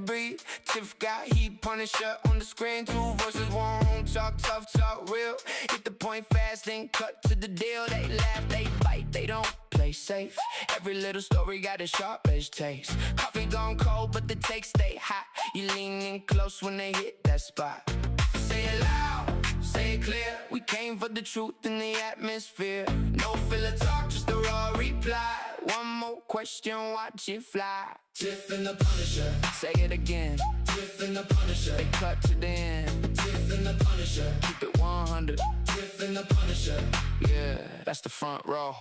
breathe. Tiff got heat, Punisher on the screen. Two voices, one talk tough, talk real. Hit the point fast, then cut to the deal. They laugh, they bite, they don't play safe. Every little story got a sharp-edged taste. Coffee gone cold, but the takes stay hot. You lean in close when they hit that spot. Say it loud, say it clear. We came for the truth in the atmosphere. No filler talk, just a raw reply. One more question, watch it fly. Tiff and the Punisher. Say it again. Tiff and the Punisher. They cut to the end. Tiff and the Punisher. Keep it 100. Tiff and the Punisher. Yeah, that's the front row.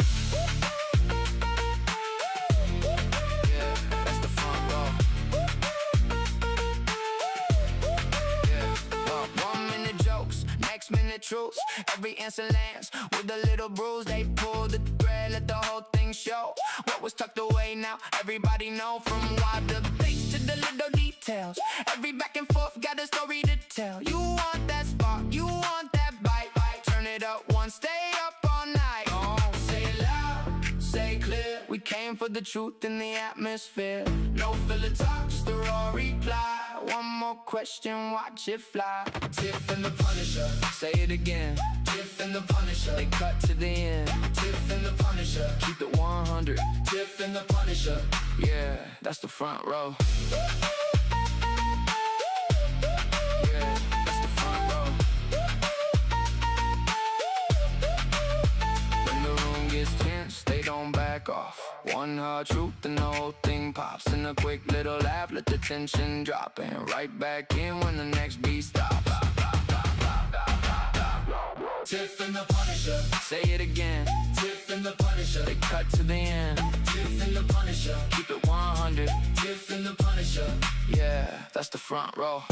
Yeah, that's the front row. Yeah, 1 minute jokes, next minute truths. Every answer lands with a little bruise. They pull the thread, let the whole thing show. What was tucked away now, everybody know. From wild debates to the little details. Every back and forth got a story to tell. You want that spark, you want that bite. Turn it up one, stay up all night. Oh, say it loud, say it clear. We came for the truth in the atmosphere. No filler talk, just a raw reply. One more question, watch it fly. Tiff and the Punisher. Say it again. Tiff and the Punisher. They cut to the end. Tiff and the Punisher. Keep it 100. Tiff and the Punisher. Yeah, that's the front row. Yeah, that's the front row. When the room gets tense, they don't back off. One hard truth and the whole thing pops. And a quick little laugh, let the tension drop. And right back in when the next beat stops. Tiff and the Punisher. Say it again. Tiff and the Punisher. They cut to the end. Tiff and the Punisher. Keep it 100. Tiff and the Punisher. Yeah, that's the front row.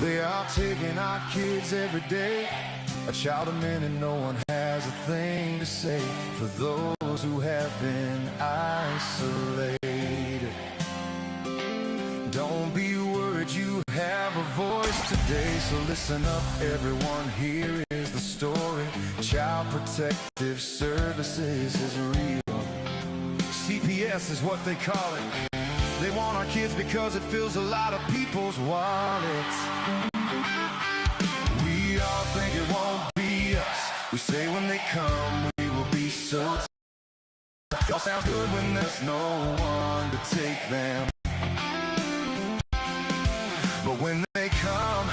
They are taking our kids every day. A child a minute, no one has a thing to say. For those who have been isolated, don't be worried, you have a voice today. So listen up everyone, here is the story. Child Protective Services is real. CPS is what they call it. They want our kids because it fills a lot of people's wallets. We all think it won't be us. We say when they come, we will be so tough. Y'all sound good when there's no one to take them. But when they come,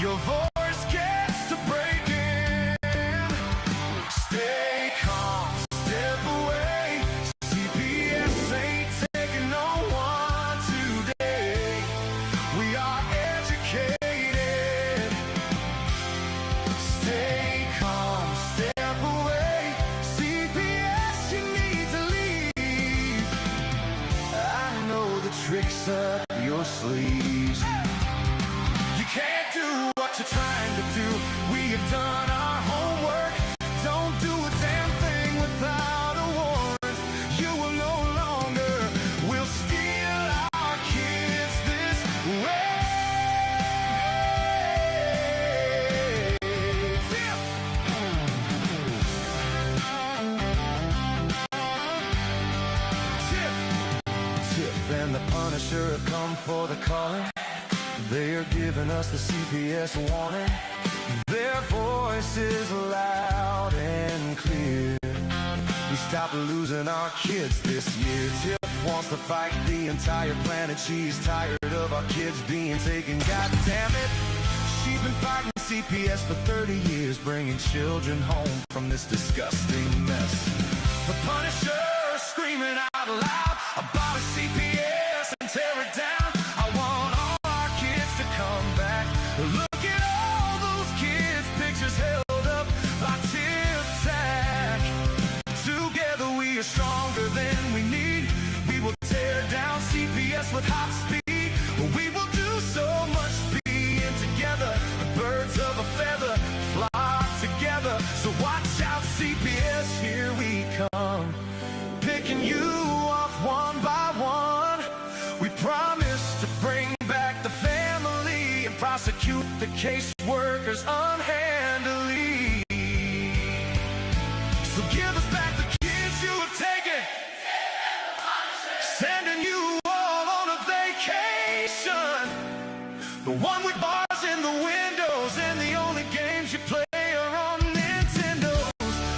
your voice gets to breaking. Stay calm, step away. CPS ain't taking no one today. We are educated. Stay calm, step away. CPS, you need to leave. I know the tricks up your sleeves. You can't do what you're trying to do. We have done our homework. Don't do a damn thing without a warrant. You will no longer will steal our kids this way. Tiff and the Punisher have come for the calling. They are giving us the CPS warning. Their voice is loud and clear. We stop losing our kids this year. Tiff wants to fight the entire planet. She's tired of our kids being taken. God damn it. She's been fighting CPS for 30 years, bringing children home from this disgusting mess. The Punisher screaming out loud about out of CPS and tear it down. I want all our kids to come back. Look at all those kids' pictures held up by Tiff Together we are stronger than we need. We will tear down CPS with hot speed. We will do so much being together. The birds of a feather flock together. So watch out, CPS, here we come. Picking you off one by one. We promise to bring back the family and prosecute the caseworkers unhandily. So give us back the kids you have taken. Sending you all on a vacation. The one with bars in the windows and the only games you play are on Nintendos.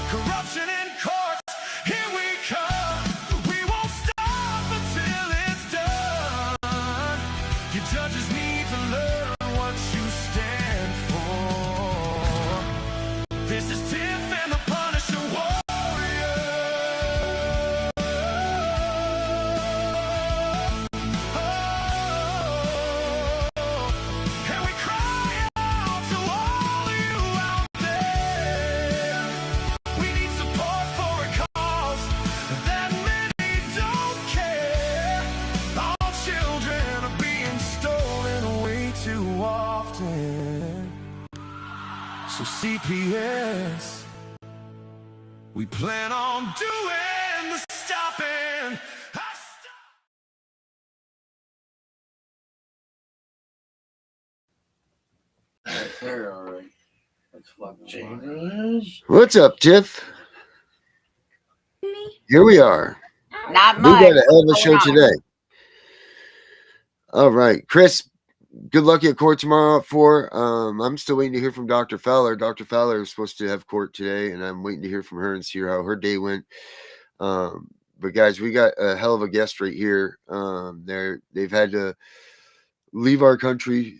Corruption in courts, here we come. We won't stop until it's done. Your judges need to learn what you stand for. This is Tiff and the Punisher warrior. And we cry out to all you out there. We need support for a cause that many don't care. Our children are being stolen way too often. So CPS, we plan on doing the stopping. Right there, all right. That's fucking changes. What's up, Tiff? Here we are. Not We much. got a hell of a What's show going on? today. All right, Chris, good luck at court tomorrow at 4. I'm still waiting to hear from Dr. Fowler. Dr. Fowler is supposed to have court today, and I'm waiting to hear from her and see how her day went. But guys, we got a hell of a guest right here. They've had to leave our country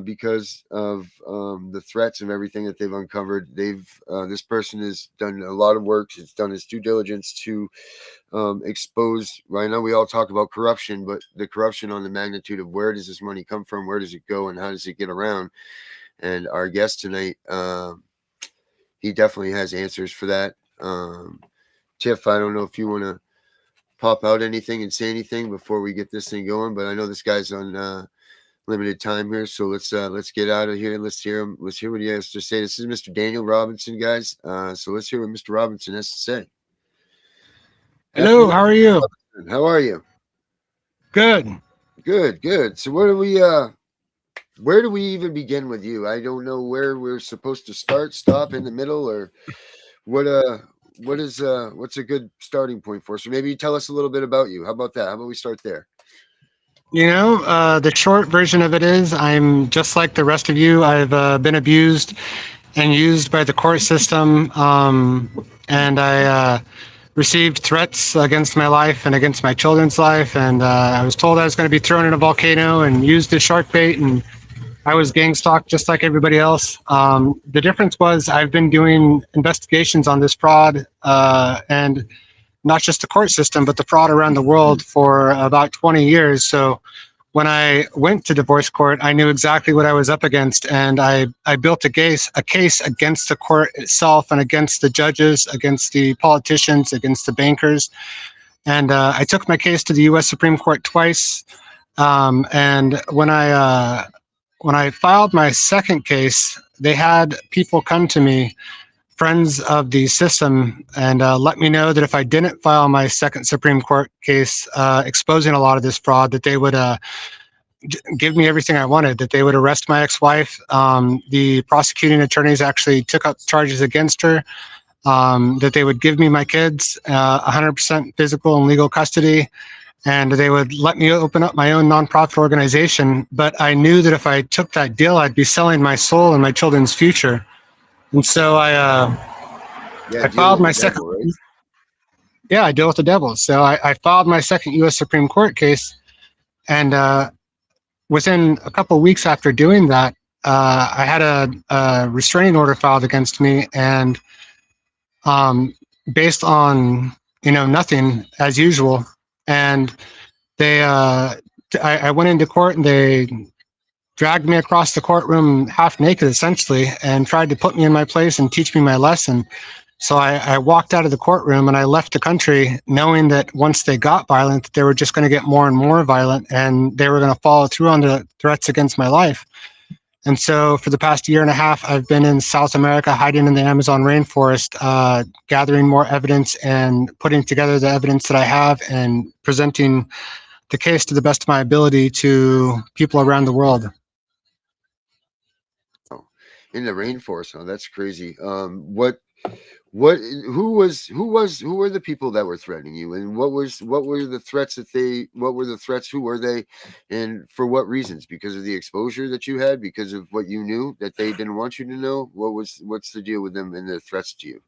because of the threats and everything that they've uncovered. This person has done a lot of work. It's done his due diligence to expose. Right now, we all talk about corruption, but the corruption on the magnitude of where does this money come from, where does it go, and how does it get around? And our guest tonight, he definitely has answers for that. Tiff, I don't know if you want to pop out anything and say anything before we get this thing going, but I know this guy's on limited time here, so let's get out of here. Let's hear him. Let's hear what he has to say. This is Mr. Daniel Robinson, guys. So let's hear what Mr. Robinson has to say. Hello, how are you? How are you? Good. Good. So where do we even begin with you? I don't know where we're supposed to start, stop, in the middle, or what's a good starting point for us? So maybe you tell us a little bit about you. How about that? How about we start there? You know, the short version of it is I'm just like the rest of you. I've been abused and used by the court system, and I received threats against my life and against my children's life, and I was told I was going to be thrown in a volcano and used as shark bait, and I was gang stalked just like everybody else. The difference was I've been doing investigations on this fraud, and not just the court system, but the fraud around the world for about 20 years. So when I went to divorce court, I knew exactly what I was up against, and I built a case against the court itself and against the judges, against the politicians, against the bankers. And I took my case to the U.S. Supreme Court twice. And when I filed my second case, they had people come to me, friends of the system, and let me know that if I didn't file my second Supreme Court case exposing a lot of this fraud, that they would give me everything I wanted, that they would arrest my ex-wife. The prosecuting attorneys actually took up charges against her, that they would give me my kids 100% physical and legal custody, and they would let me open up my own nonprofit organization. But I knew that if I took that deal, I'd be selling my soul and my children's future. And so I filed my second. Right? Yeah, I deal with the devil. So I filed my second U.S. Supreme Court case, and within a couple of weeks after doing that, I had a restraining order filed against me, and based on nothing as usual. And I went into court and they dragged me across the courtroom half naked, essentially, and tried to put me in my place and teach me my lesson. So I walked out of the courtroom and I left the country knowing that once they got violent, they were just going to get more and more violent and they were going to follow through on the threats against my life. And so for the past year and a half, I've been in South America, hiding in the Amazon rainforest, gathering more evidence and putting together the evidence that I have and presenting the case to the best of my ability to people around the world. In the rainforest, oh, that's crazy. Who were the people that were threatening you, and what were the threats who were they, and for what reasons? Because of the exposure that you had, because of what you knew that they didn't want you to know? What's the deal with them and the threats to you?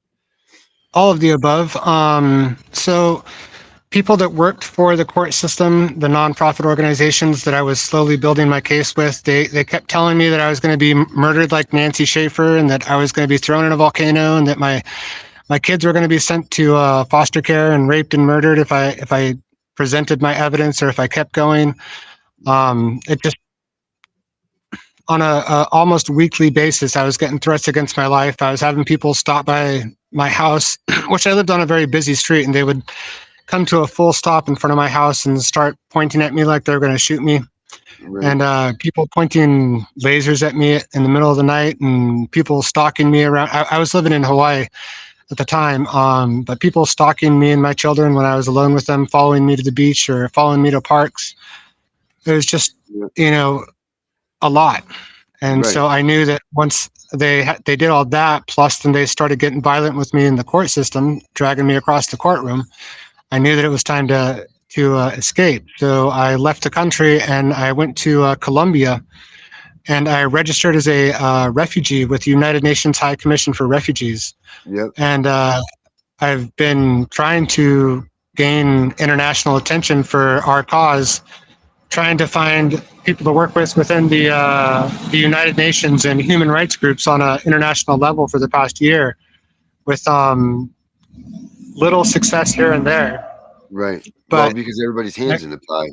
All of the above. So people that worked for the court system, the nonprofit organizations that I was slowly building my case with, they kept telling me that I was going to be murdered like Nancy Schaefer, and that I was going to be thrown in a volcano, and that my kids were going to be sent to foster care and raped and murdered if I presented my evidence or if I kept going. It just, on a almost weekly basis, I was getting threats against my life. I was having people stop by my house, which I lived on a very busy street, and they would come to a full stop in front of my house and start pointing at me like they were going to shoot me. Right. And people pointing lasers at me in the middle of the night, and people stalking me around. I was living in Hawaii at the time, but people stalking me and my children when I was alone with them, following me to the beach or following me to parks. It was just, a lot. And Right. so I knew that once they did all that, plus then they started getting violent with me in the court system, dragging me across the courtroom, I knew that it was time to escape. So I left the country and I went to Colombia, and I registered as a refugee with the United Nations High Commission for Refugees. Yep. And I've been trying to gain international attention for our cause, trying to find people to work with within the United Nations and human rights groups on an international level for the past year, with little success here and there. Right. But well, because everybody's hands in the pie.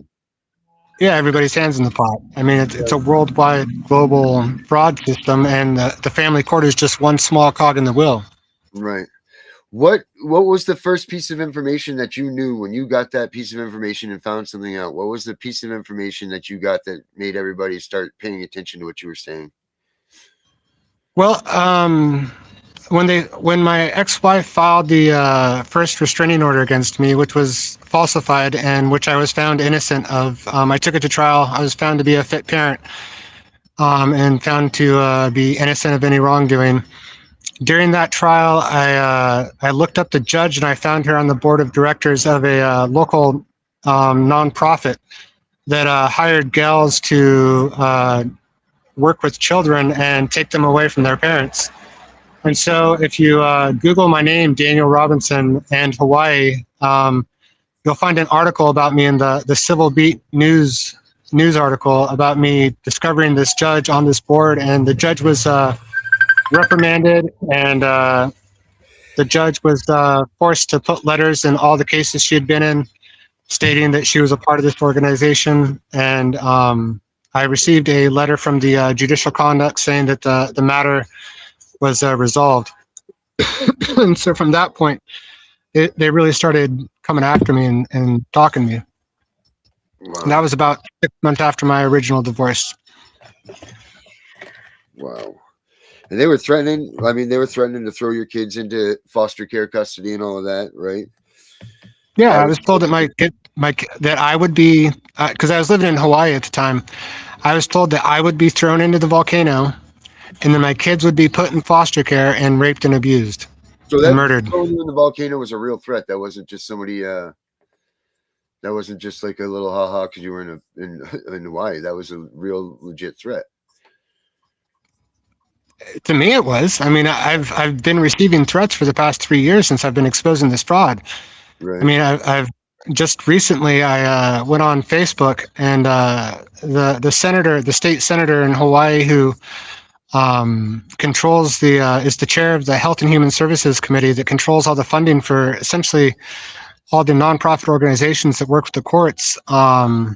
Yeah, everybody's hands in the pot. I mean, it's a worldwide, global fraud system, and the family court is just one small cog in the wheel. Right. What was the first piece of information that you knew when you got that piece of information and found something out? What was the piece of information that you got that made everybody start paying attention to what you were saying? Well, when my ex-wife filed the first restraining order against me, which was falsified and which I was found innocent of, I took it to trial. I was found to be a fit parent, and found to be innocent of any wrongdoing. During that trial, I looked up the judge, and I found her on the board of directors of a local nonprofit that hired gals to work with children and take them away from their parents. And so if you Google my name, Daniel Robinson, and Hawaii, you'll find an article about me in the Civil Beat news article about me discovering this judge on this board. And the judge was reprimanded, and the judge was forced to put letters in all the cases she had been in, stating that she was a part of this organization. And I received a letter from the Judicial Conduct saying that the matter was resolved. And so from that point, they really started coming after me and talking to me. Wow. And that was about 6 months after my original divorce. Wow. And they were threatening. I mean, they were threatening to throw your kids into foster care custody and all of that, right? Yeah, I was told that that I would be, because I was living in Hawaii at the time, I was told that I would be thrown into the volcano, and then my kids would be put in foster care and raped and abused, so and murdered. Throwing you in the volcano was a real threat. That wasn't just somebody. That wasn't just like a little ha-ha because you were in Hawaii. That was a real legit threat. To me, it was. I mean, I've been receiving threats for the past 3 years since I've been exposing this fraud. Right. I mean, I've just recently I went on Facebook, and the state senator in Hawaii who controls is the chair of the Health and Human Services Committee that controls all the funding for essentially all the nonprofit organizations that work with the courts, I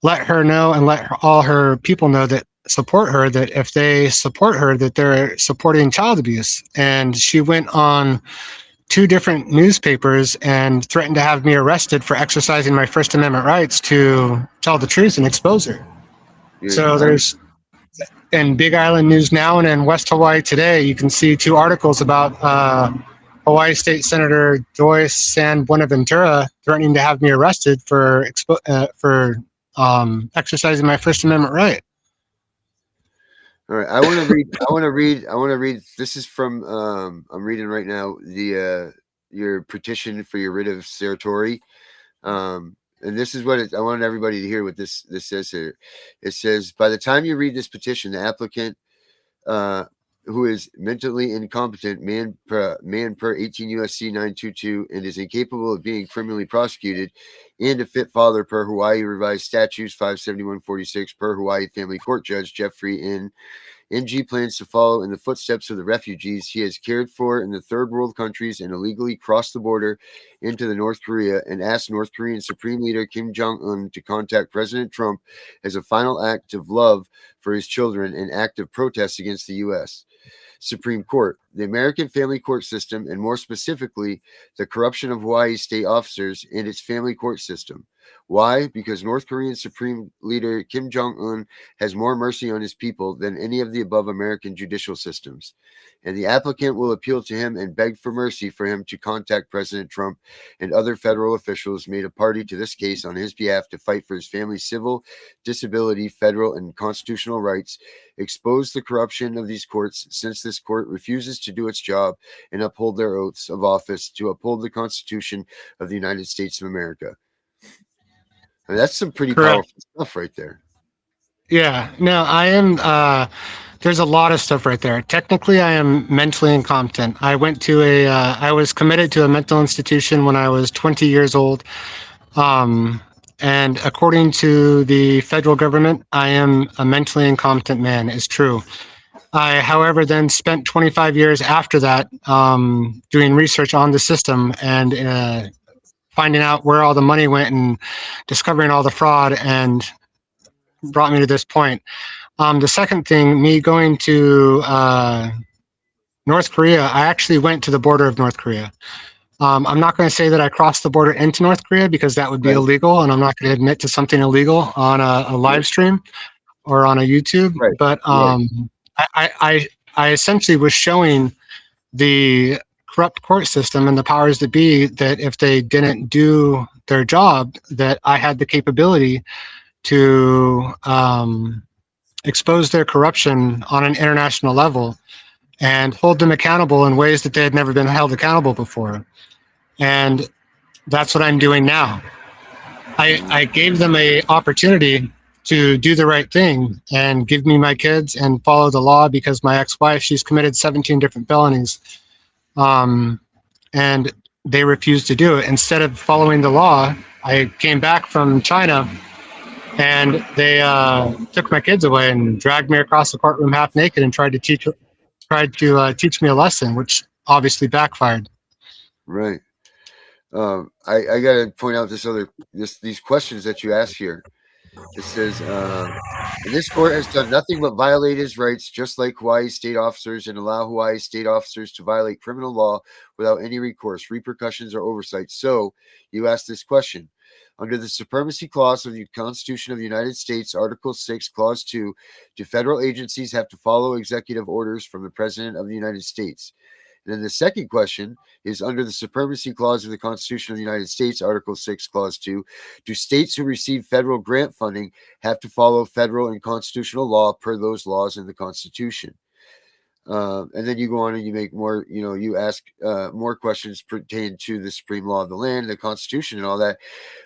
let her know and let all her people know that support her, that if they support her, that they're supporting child abuse. And she went on 2 different newspapers and threatened to have me arrested for exercising my First Amendment rights to tell the truth and expose her. So there's, in Big Island News Now and in West Hawaii Today, you can see 2 articles about Hawaii State Senator Joyce San Buenaventura threatening to have me arrested for exercising my First Amendment right. All right, I want to read. This is from I'm reading right now the your petition for your writ of certiorari. And this is what I want everybody to hear what this says here. It says, by the time you read this petition, the applicant who is mentally incompetent, man per 18 USC 922, and is incapable of being criminally prosecuted, and a fit father per Hawaii Revised Statutes 57146 per Hawaii Family Court Judge Jeffrey NG plans to follow in the footsteps of the refugees he has cared for in the third world countries and illegally crossed the border into the North Korea, and asked North Korean Supreme Leader Kim Jong-un to contact President Trump as a final act of love for his children and act of protest against the U.S. Supreme Court. The American family court system, and more specifically, the corruption of Hawaii state officers and its family court system. Why? Because North Korean Supreme Leader Kim Jong-un has more mercy on his people than any of the above American judicial systems. And the applicant will appeal to him and beg for mercy for him to contact President Trump and other federal officials made a party to this case on his behalf to fight for his family's civil, disability, federal, and constitutional rights, expose the corruption of these courts, since this court refuses to do its job and uphold their oaths of office to uphold the Constitution of the United States of America. I mean, that's some pretty powerful stuff right there. Yeah, no, I am. There's a lot of stuff right there. Technically, I am mentally incompetent. I went to I was committed to a mental institution when I was 20 years old. And according to the federal government, I am a mentally incompetent man. It's true. I, however, then spent 25 years after that doing research on the system and finding out where all the money went and discovering all the fraud, and brought me to this point. The second thing, me going to North Korea, I actually went to the border of North Korea. I'm not going to say that I crossed the border into North Korea because that would be illegal, and I'm not going to admit to something illegal on a live stream or on a YouTube. Right. But I essentially was showing the corrupt court system and the powers that be that if they didn't do their job, that I had the capability to expose their corruption on an international level and hold them accountable in ways that they had never been held accountable before. And that's what I'm doing now. I gave them an opportunity to do the right thing and give me my kids and follow the law, because my ex-wife, she's committed 17 different felonies. And they refused to do it. Instead of following the law, I came back from China and they took my kids away and dragged me across the courtroom half naked and tried to teach me a lesson, which obviously backfired. Right. I got to point out these questions that you ask here. It says, and this court has done nothing but violate his rights, just like Hawaii state officers, and allow Hawaii state officers to violate criminal law without any recourse, repercussions, or oversight. So you ask this question. Under the Supremacy Clause of the Constitution of the United States, Article 6, Clause 2, do federal agencies have to follow executive orders from the President of the United States? And then the second question is, under the Supremacy Clause of the Constitution of the United States, Article 6, Clause 2, do states who receive federal grant funding have to follow federal and constitutional law per those laws in the Constitution? And then you go on and you make more, you ask more questions pertaining to the supreme law of the land, the Constitution, and all that.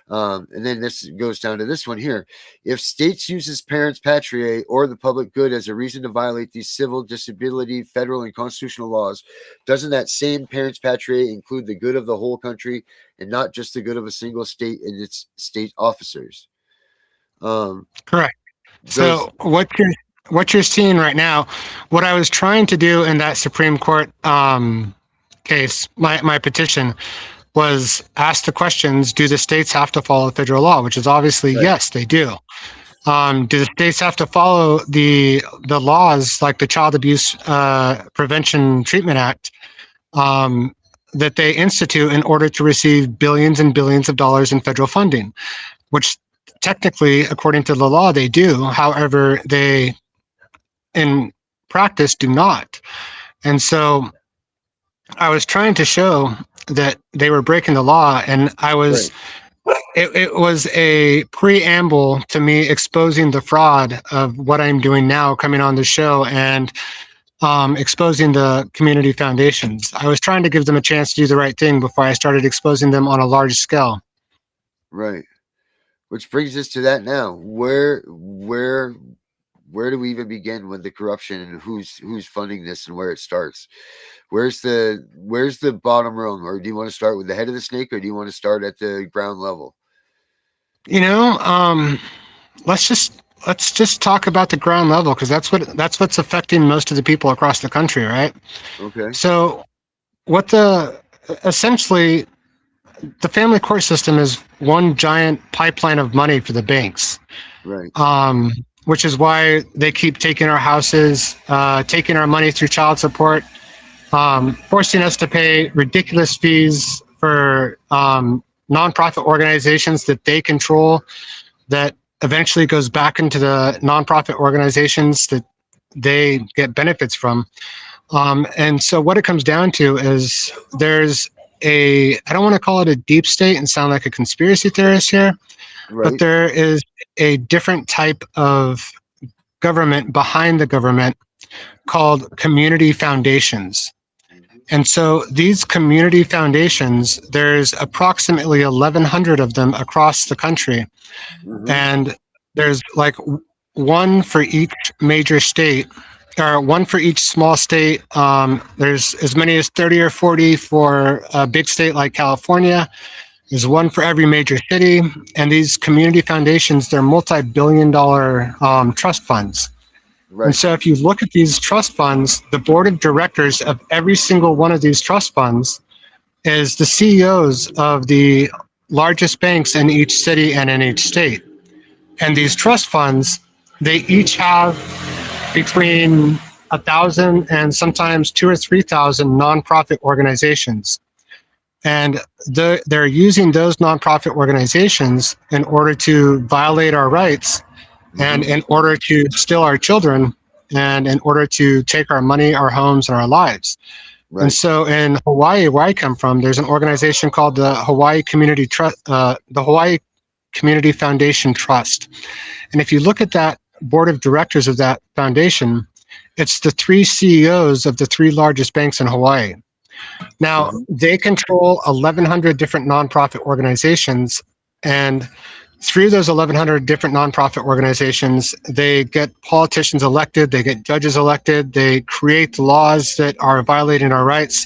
And then this goes down to this one here. If states uses parents patriae or the public good as a reason to violate these civil, disability, federal, and constitutional laws, doesn't that same parents patriae include the good of the whole country and not just the good of a single state and its state officers? Correct. So what you're seeing right now, what I was trying to do in that Supreme Court case, my petition was asked the questions: do the states have to follow federal law? Which is obviously Right. yes, they do. Do the states have to follow the laws like the Child Abuse Prevention Treatment Act that they institute in order to receive billions and billions of dollars in federal funding? Which technically, according to the law, they do. However, they in practice do not. And so I was trying to show that they were breaking the law, and I was it was a preamble to me exposing the fraud of what I'm doing now, coming on the show and exposing the community foundations. I was trying to give them a chance to do the right thing before I started exposing them on a large scale. Right. Which brings us to that now. Where do we even begin with the corruption, and who's funding this and where it starts? Where's the bottom rung? Or do you want to start with the head of the snake, or do you want to start at the ground level? You know, let's just talk about the ground level, because that's what's affecting most of the people across the country, right? Okay. So essentially the family court system is one giant pipeline of money for the banks. Right. Which is why they keep taking our houses, taking our money through child support, forcing us to pay ridiculous fees for nonprofit organizations that they control, that eventually goes back into the nonprofit organizations that they get benefits from. And so what it comes down to is there's I don't want to call it a deep state and sound like a conspiracy theorist here, Right. but there is a different type of government behind the government called community foundations. And so these community foundations, there's approximately 1,100 of them across the country. Mhm. And there's like one for each major state, or one for each small state. There's as many as 30 or 40 for a big state like California. There's one for every major city. And these community foundations, they're multi-billion-dollar trust funds. Right. And so if you look at these trust funds, the board of directors of every single one of these trust funds is the CEOs of the largest banks in each city and in each state. And these trust funds, they each have between 1,000 and sometimes 2,000 or 3,000 nonprofit organizations. And they're using those nonprofit organizations in order to violate our rights, and in order to steal our children, and in order to take our money, our homes, and our lives. Right. And so in Hawaii, where I come from, there's an organization called the Hawaii Community Foundation Trust. And if you look at that board of directors of that foundation, it's the 3 CEOs of the 3 largest banks in Hawaii. Now, they control 1,100 different nonprofit organizations, and through those 1,100 different nonprofit organizations, they get politicians elected, they get judges elected, they create laws that are violating our rights,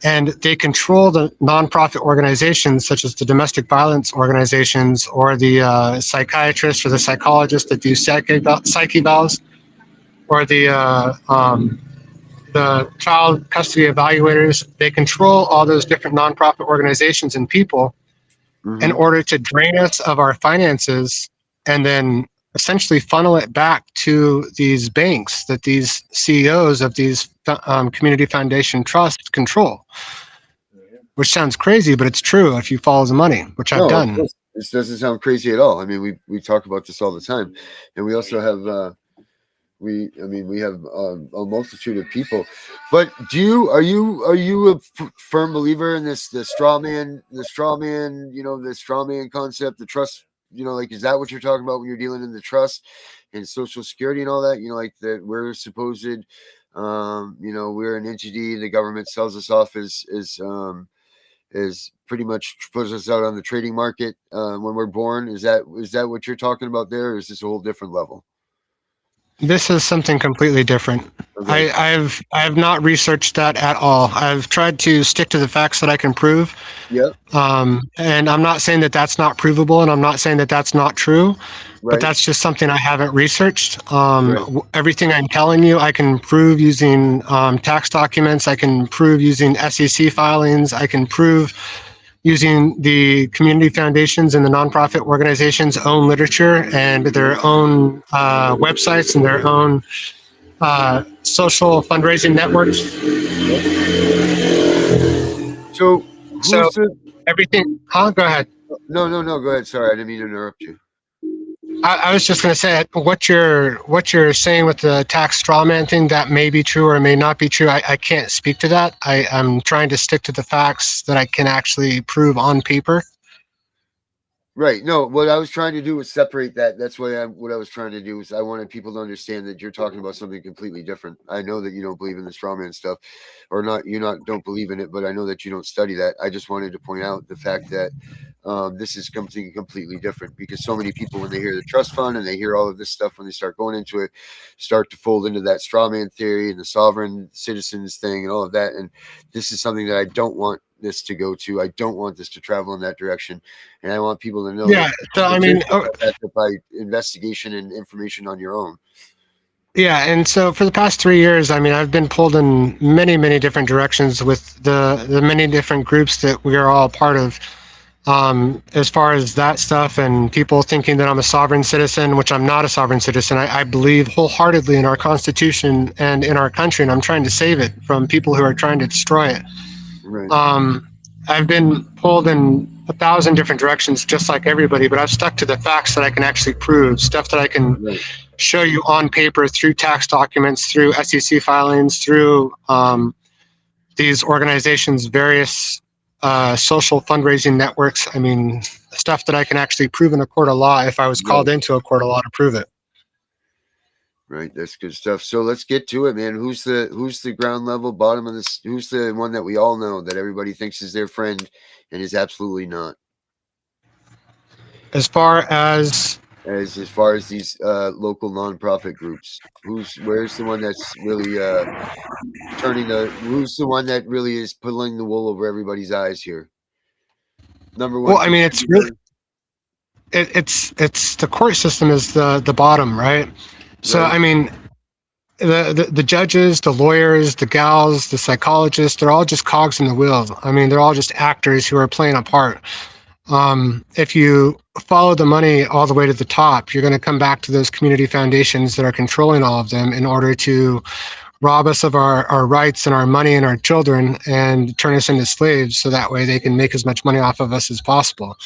and they control the nonprofit organizations such as the domestic violence organizations, or the psychiatrists or the psychologists that do psyche evals, or the child custody evaluators. They control all those different nonprofit organizations and people in order to drain us of our finances, and then essentially funnel it back to these banks that these CEOs of these community foundation trusts control. Which sounds crazy, but it's true if you follow the money, which I've done. This doesn't sound crazy at all. I mean, we talk about this all the time, and we also have we have a multitude of people. But are you a firm believer in the straw man, the straw man concept, the trust? Like, is that what you're talking about when you're dealing in the trust and Social Security and all that? Like that we're supposed, we're an entity. The government sells us off as pretty much puts us out on the trading market when we're born. Is that what you're talking about there, or is this a whole different level? This is something completely different. Okay. I have not researched that at all. I've tried to stick to the facts that I can prove. Yep. And I'm not saying that that's not provable, and I'm not saying that that's not true, but Right. that's just something I haven't researched. Right. Everything I'm telling you, I can prove using tax documents. I can prove using SEC filings. I can prove using the community foundations and the nonprofit organizations' own literature and their own websites and their own social fundraising networks. So So who's the? everything, huh? Go ahead. No, no, no. Go ahead. Sorry, I didn't mean to interrupt you. I was just going to say what you're saying with the tax straw man thing, that may be true or may not be true. I can't speak to that. I'm trying to stick to the facts that I can actually prove on paper. Right. No, what I was trying to do was separate that. That's what I was trying to do is I wanted people to understand that you're talking about something completely different. I know that you don't believe in the strawman stuff, or not. You not don't believe in it, but I know that you don't study that. I just wanted to point out the fact that this is something completely different because so many people, when they hear the trust fund and they hear all of this stuff, when they start going into it, start to fold into that strawman theory and the sovereign citizens thing and all of that. And this is something that I don't want this to go to. I don't want this to travel in that direction. And I want people to know Yeah. So I mean, that by investigation and information on your own. yeah, and so for the past 3 years, I mean, I've been pulled in many, many different directions with the many different groups that we are all part of. As far as that stuff and people thinking that I'm a sovereign citizen, which I'm not a sovereign citizen. I believe wholeheartedly in our Constitution and in our country, and I'm trying to save it from people who are trying to destroy it. Right. I've been pulled in 1,000 different directions, just like everybody, but I've stuck to the facts that I can actually prove, stuff that I can Right. show you on paper through tax documents, through SEC filings, through these organizations' various social fundraising networks. I mean, stuff that I can actually prove in a court of law if I was called into a court of law to prove it. Right. That's good stuff. So let's get to it, man. Who's the ground level bottom of this? Who's the one that we all know that everybody thinks is their friend and is absolutely not? As far as these local nonprofit groups, where's the one that's really who's the one that really is pulling the wool over everybody's eyes here? Number one. well, I mean, it's really it's the court system is the bottom, right? So Right. I mean, the judges, the lawyers, the gals, the psychologists, they're all just cogs in the wheel. I mean, they're all just actors who are playing a part. If you follow the money all the way to the top, you're going to come back to those community foundations that are controlling all of them in order to rob us of our rights and our money and our children and turn us into slaves so that way they can make as much money off of us as possible.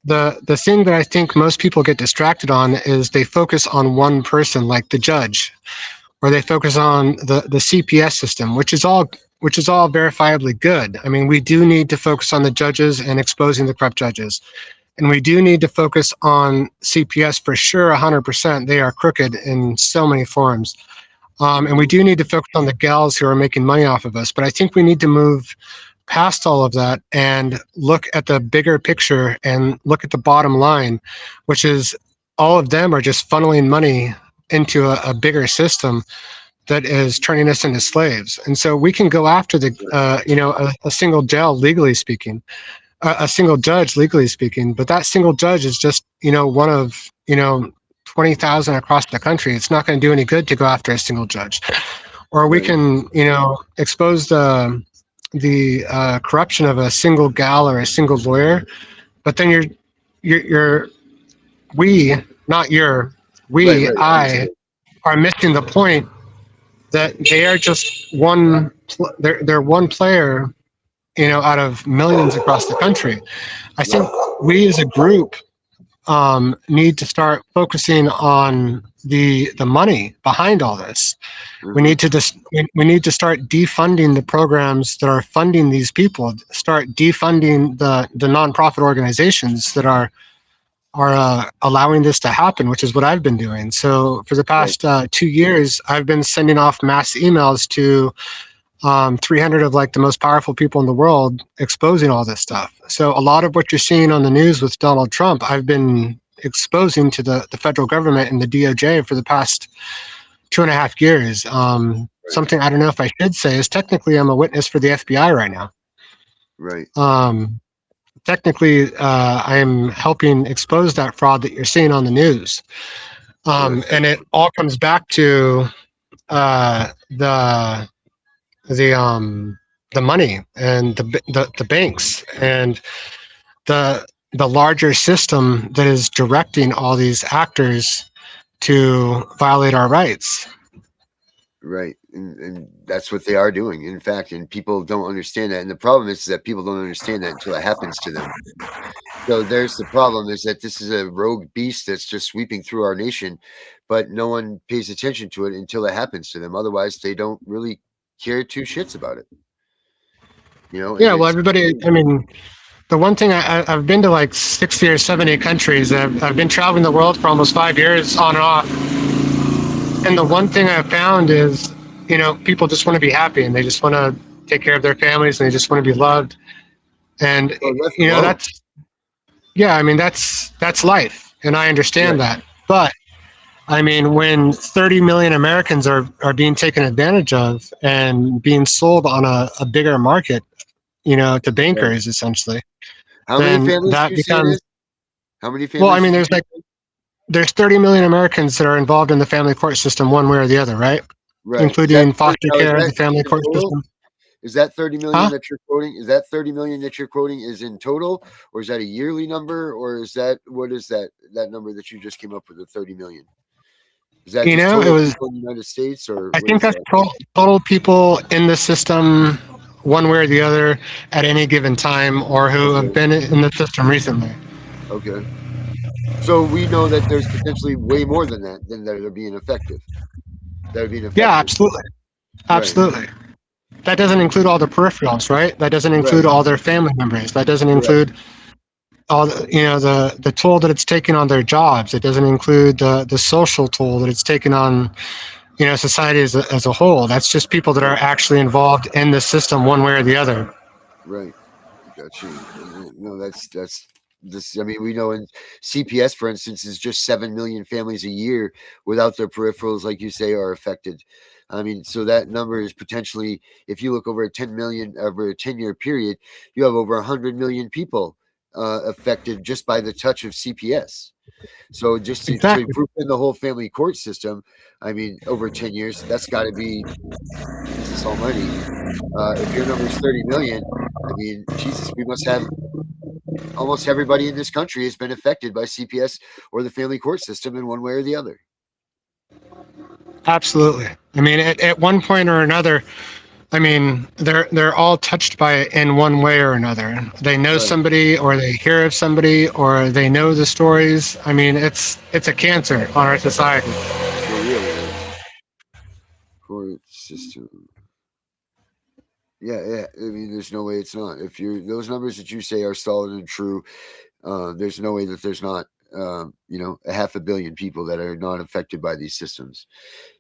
The thing that I think most people get distracted on is they focus on one person, like the judge, or they focus on the CPS system, which is all verifiably good. I mean, we do need to focus on the judges and exposing the corrupt judges. And we do need to focus on CPS for sure, 100%. They are crooked in so many forms. And we do need to focus on the gals who are making money off of us. But I think we need to move past all of that and look at the bigger picture and look at the bottom line, which is all of them are just funneling money into a bigger system that is turning us into slaves. And so we can go after a single jail, legally speaking, a single judge, legally speaking, but that single judge is just, one of, 20,000 across the country. It's not going to do any good to go after a single judge. Or we can, expose the corruption of a single gal or a single lawyer, but then I are missing the point that they are just they're one player, out of millions across the country. I think we as a group need to start focusing on the money behind all this. We need to start defunding the programs that are funding these people. Start defunding the nonprofit organizations that are allowing this to happen, which is what I've been doing. So for the past 2 years, I've been sending off mass emails to 300 of the most powerful people in the world, exposing all this stuff. So a lot of what you're seeing on the news with Donald Trump, I've been exposing to the federal government and the DOJ for the past 2.5 years. Something I don't know if I should say is technically I'm a witness for the FBI right now. Right. Technically, I am helping expose that fraud that you're seeing on the news. And it all comes back to the money and the banks and the larger system that is directing all these actors to violate our rights. Right. And that's what they are doing, in fact, and people don't understand that. And the problem is that people don't understand that until it happens to them. So there's the problem, is that this is a rogue beast that's just sweeping through our nation, but no one pays attention to it until it happens to them. Otherwise, they don't really care two shits about it. You know? Yeah, well, everybody, I mean, the one thing I've been to like 60 or 70 countries. I've been traveling the world for almost 5 years on and off. And the one thing I've found is, you know, people just want to be happy and they just want to take care of their families and they just want to be loved. And, you know, that's, yeah, I mean, that's life. And I understand that. But I mean, when 30 million Americans are being taken advantage of and being sold on a bigger market, you know, to bankers, essentially. How many families that becomes, how many families? well, I mean, there's 30 million Americans that are involved in the family court system one way or the other, right? Right. Including foster care, the family court system. Is that 30 million that you're quoting? Is that 30 million that you're quoting is in total, or is that a yearly number, or is that, what is that number that you just came up with, the 30 million? Is that, you know, it was in the United States, or I think that's total people in the system one way or the other at any given time, or who have been in the system recently. Okay. So we know that there's potentially way more than that are being effective. That are being effective. Yeah, absolutely. Absolutely. Right. That doesn't include all the peripherals, right? That doesn't include all their family members. That doesn't include all the, you know, the toll that it's taking on their jobs. It doesn't include the social toll that it's taking on, you know, society as a whole. That's just people that are actually involved in the system one way or the other. Right. Got you. No, that's this. I mean, we know in CPS, for instance, is just 7 million families a year without their peripherals, like you say, are affected. I mean, so that number is potentially, if you look over a 10 million over a 10-year period, you have over 100 million people affected just by the touch of CPS. So just to group in the whole family court system, I mean, over 10 years, that's got to be Jesus Almighty. If your number is 30 million, I mean, Jesus, we must have almost everybody in this country has been affected by CPS or the family court system in one way or the other. Absolutely. I mean, at one point or another, I mean, they're all touched by it in one way or another. They know somebody, or they hear of somebody, or they know the stories. I mean, it's a cancer on our society. It really is. Court system. Yeah. I mean, there's no way it's not. If those numbers that you say are solid and true, there's no way that there's not, you know, 500 million people that are not affected by these systems.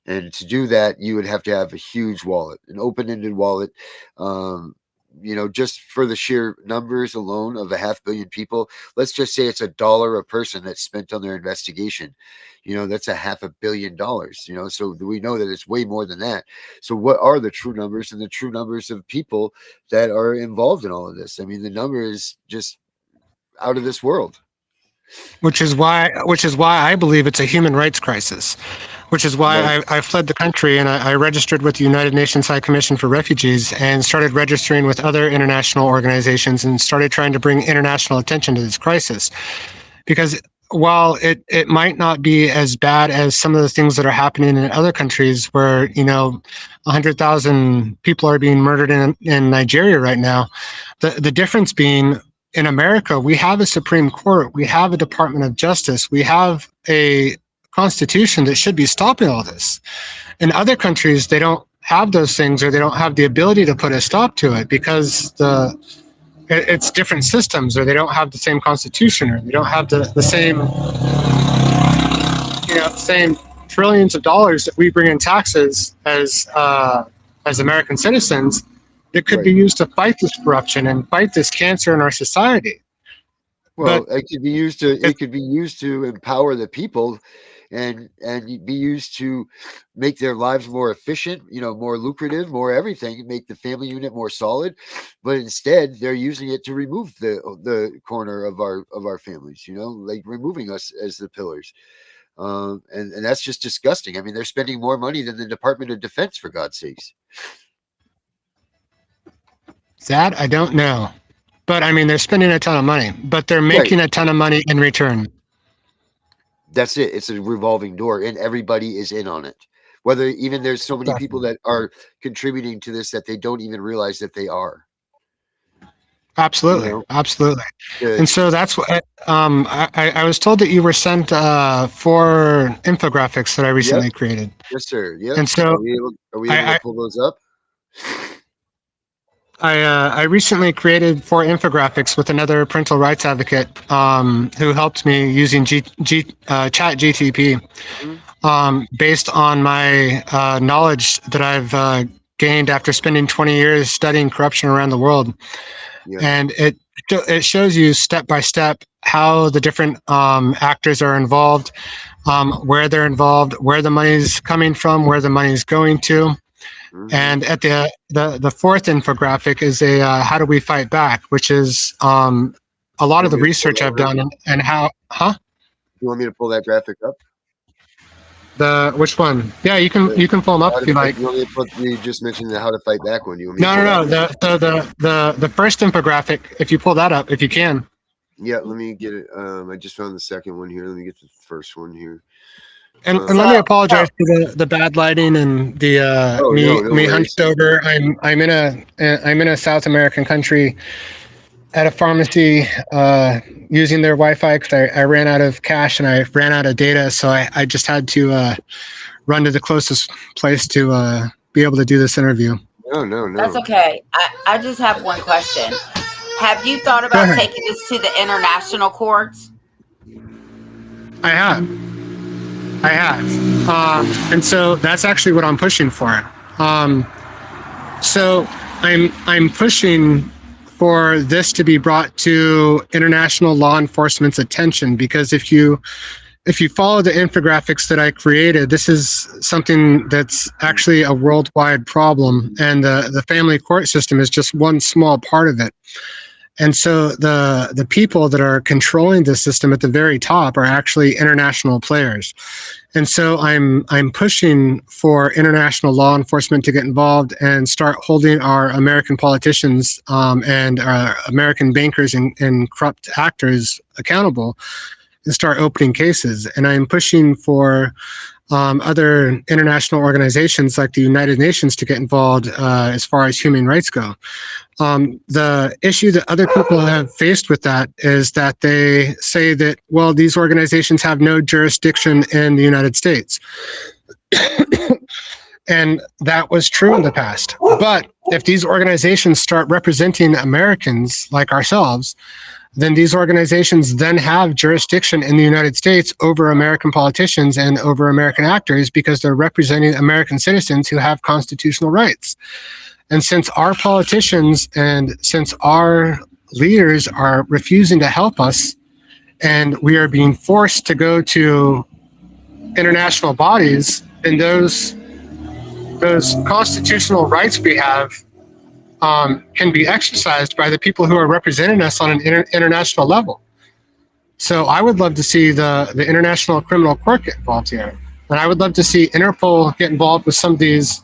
And to do that, you would have to have a huge wallet, an open-ended wallet. You know, just for the sheer numbers alone of 500 million people, let's just say it's $1 a person that's spent on their investigation. You know, that's $500 million, you know, so we know that it's way more than that. So what are the true numbers and the true numbers of people that are involved in all of this? I mean, the number is just out of this world. Which is why I believe it's a human rights crisis, which is why I fled the country and I registered with the United Nations High Commission for Refugees and started registering with other international organizations and started trying to bring international attention to this crisis. Because while it might not be as bad as some of the things that are happening in other countries where, you know, 100,000 people are being murdered in Nigeria right now, the difference being, in America, we have a Supreme Court, we have a Department of Justice, we have a Constitution that should be stopping all this. In other countries, they don't have those things, or they don't have the ability to put a stop to it because it's different systems, or they don't have the same Constitution, or they don't have the same, you know, same trillions of dollars that we bring in taxes as American citizens that could be used to fight this corruption and fight this cancer in our society. Well, But it could be used to empower the people and be used to make their lives more efficient, more lucrative, more everything, make the family unit more solid. But instead, they're using it to remove the corner of our families, like removing us as the pillars. And that's just disgusting. I mean, they're spending more money than the Department of Defense, for God's sakes. that I don't know. But I mean, they're spending a ton of money, but they're Right. making a ton of money in return. That's it. It's a revolving door, and everybody is in on it. Whether even there's so many people that are contributing to this that they don't even realize that they are. Absolutely, absolutely. The- And so that's what I was told that you were sent 4 infographics that I recently created. Yes, sir. Yep. And so are we able to pull those up? I recently created 4 infographics with another parental rights advocate who helped me using Chat GTP based on my knowledge that I've gained after spending 20 years studying corruption around the world. Yeah. And it shows you step by step how the different actors are involved, where they're involved, where the money's coming from, where the money's going to. And at the 4th infographic is a how do we fight back, which is a lot of the research I've done and how. You want me to pull that graphic up? Which one? Yeah, you can pull them up if you like. You just mentioned the how to fight back one. You want me No. The first infographic, if you pull that up, if you can. Yeah, let me get it. I just found the second one here. Let me get the first one here. And let me apologize for the bad lighting and the me hunched over. I'm in a South American country at a pharmacy using their Wi-Fi because I ran out of cash and I ran out of data, so I just had to run to the closest place to be able to do this interview. No. That's okay. I just have one question. Have you thought about taking this to the international courts? I have. And so that's actually what I'm pushing for. So I'm pushing for this to be brought to international law enforcement's attention, because if you follow the infographics that I created, this is something that's actually a worldwide problem, and the family court system is just one small part of it. And so the people that are controlling the system at the very top are actually international players. And so I'm pushing for international law enforcement to get involved and start holding our American politicians and our American bankers and corrupt actors accountable and start opening cases. And I'm pushing for other international organizations like the United Nations to get involved as far as human rights go. The issue that other people have faced with that is that they say that, well, these organizations have no jurisdiction in the United States. And that was true in the past. But if these organizations start representing Americans like ourselves, then these organizations then have jurisdiction in the United States over American politicians and over American actors, because they're representing American citizens who have constitutional rights. And since our politicians and since our leaders are refusing to help us, and we are being forced to go to international bodies, and those constitutional rights we have can be exercised by the people who are representing us on an international level. So I would love to see the International Criminal Court get involved here. And I would love to see Interpol get involved with some of these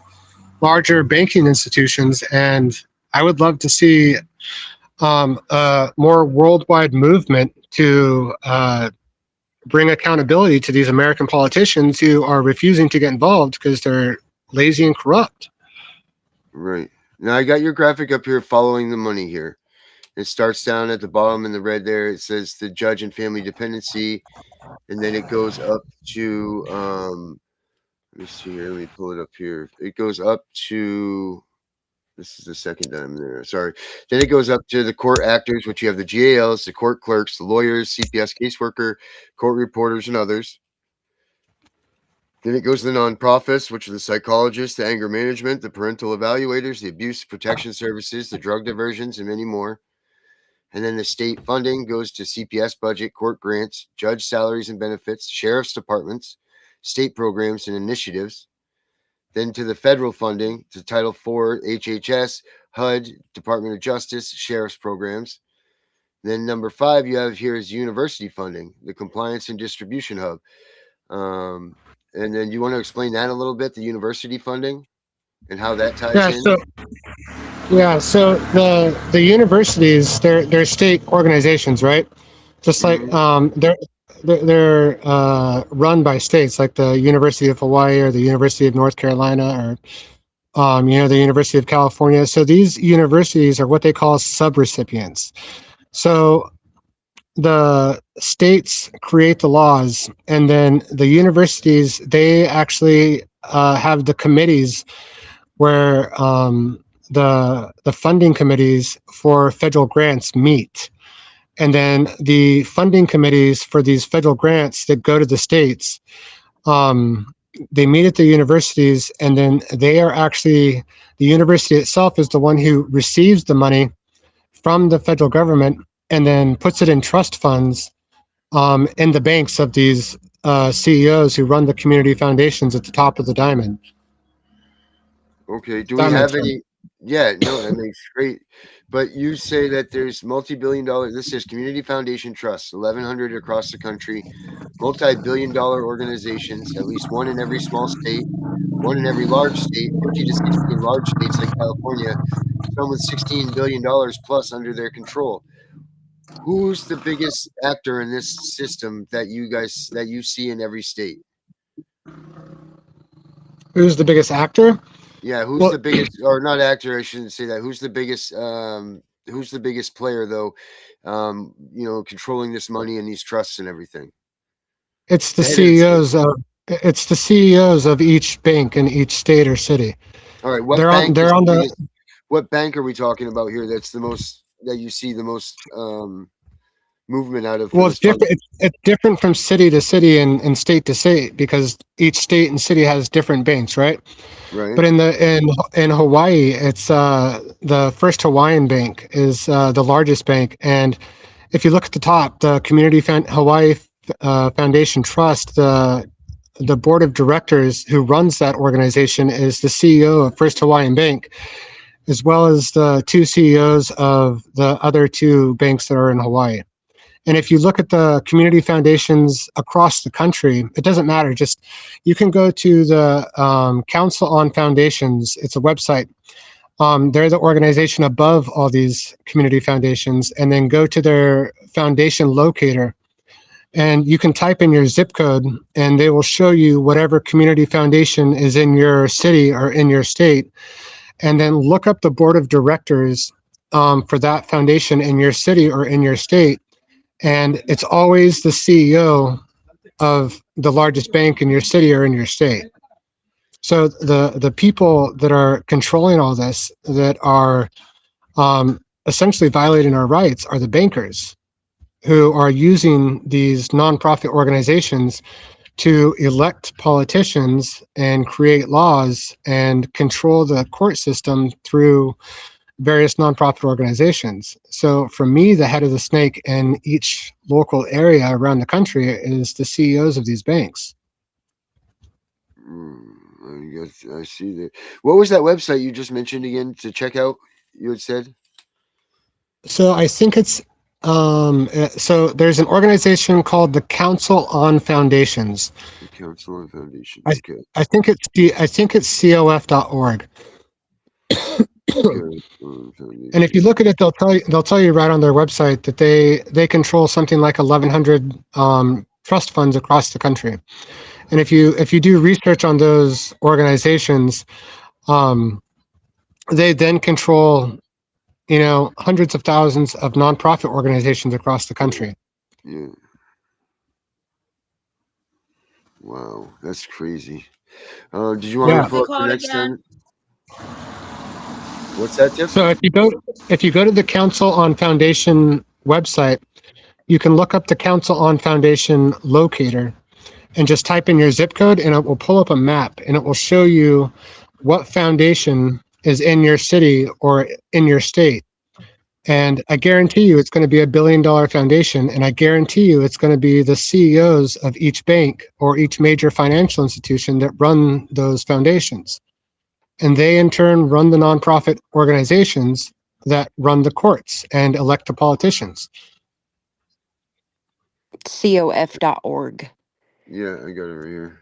larger banking institutions. And I would love to see a more worldwide movement to bring accountability to these American politicians who are refusing to get involved because they're lazy and corrupt. Right. Now I got your graphic up here following the money here. It starts down at the bottom in the red there. It says the judge and family dependency. And then it goes up to, let me see here. Let me pull it up here. It goes up to, this is the second time there. Sorry. Then it goes up to the court actors, which you have the GALs, the court clerks, the lawyers, CPS caseworker, court reporters, and others. Then it goes to the nonprofits, which are the psychologists, the anger management, the parental evaluators, the abuse protection services, the drug diversions, and many more. And then the state funding goes to CPS budget, court grants, judge salaries and benefits, sheriff's departments, state programs and initiatives. Then to the federal funding, to Title IV, HHS, HUD, Department of Justice, sheriff's programs. Then number 5 you have here is university funding, the compliance and distribution hub. And then you want to explain that a little bit, the university funding and how that ties in? So the universities, they're state organizations, right? Just like they're run by states, like the University of Hawaii or the University of North Carolina or the University of California. So these universities are what they call subrecipients. So the states create the laws, and then the universities, they actually have the committees where the funding committees for federal grants meet. And then the funding committees for these federal grants that go to the states, they meet at the universities, and then they are actually, the university itself is the one who receives the money from the federal government and then puts it in trust funds in the banks of these CEOs who run the community foundations at the top of the diamond. Okay, do we have any? Yeah, no, that makes great. But you say that there's multi-billion-dollar, this is community foundation trusts, 1,100 across the country, multi-billion-dollar organizations, at least one in every small state, one in every large state, 50 to 60 in large states like California, some with $16 billion plus under their control. Who's the biggest actor in this system that you see in every state? Who's the biggest actor? Yeah, who's the biggest, or not actor, I shouldn't say that. Who's the biggest player though, controlling this money and these trusts and everything? It's the CEOs of each bank in each state or city. All right, what bank are we talking about here that's the most, that you see the most movement out of? Well, it's different. It's different from city to city and state to state, because each state and city has different banks, right? Right. But in Hawaii, it's the First Hawaiian Bank is the largest bank, and if you look at the top, the Hawaii Foundation Trust, the board of directors who runs that organization is the CEO of First Hawaiian Bank, as well as the 2 CEOs of the other 2 banks that are in Hawaii. And if you look at the community foundations across the country, it doesn't matter. Just, you can go to the Council on Foundations. It's a website. They're the organization above all these community foundations, and then go to their foundation locator. And you can type in your zip code, and they will show you whatever community foundation is in your city or in your state. And then look up the board of directors for that foundation in your city or in your state. And it's always the CEO of the largest bank in your city or in your state. So the people that are controlling all this, that are essentially violating our rights, are the bankers who are using these nonprofit organizations to elect politicians and create laws and control the court system through various nonprofit organizations. So for me, the head of the snake in each local area around the country is the CEOs of these banks. I see that. What was that website you just mentioned again to check out? You had said? So I think it's so there's an organization called the Council on Foundations. The Council on Foundations. Okay. I think it's cof.org. And if you look at it, they'll tell you right on their website that they control something like 1,100 trust funds across the country. And if you do research on those organizations, they then control hundreds of thousands of nonprofit organizations across the country. Yeah. Wow, that's crazy. Did you want to pull up the next time? What's that, Tiff? So if you go to the Council on Foundation website, you can look up the Council on Foundation locator and just type in your zip code, and it will pull up a map, and it will show you what foundation is in your city or in your state. And I guarantee you it's going to be $1 billion foundation. And I guarantee you it's going to be the CEOs of each bank or each major financial institution that run those foundations. And they in turn run the nonprofit organizations that run the courts and elect the politicians. cof.org. Yeah, I got it right here.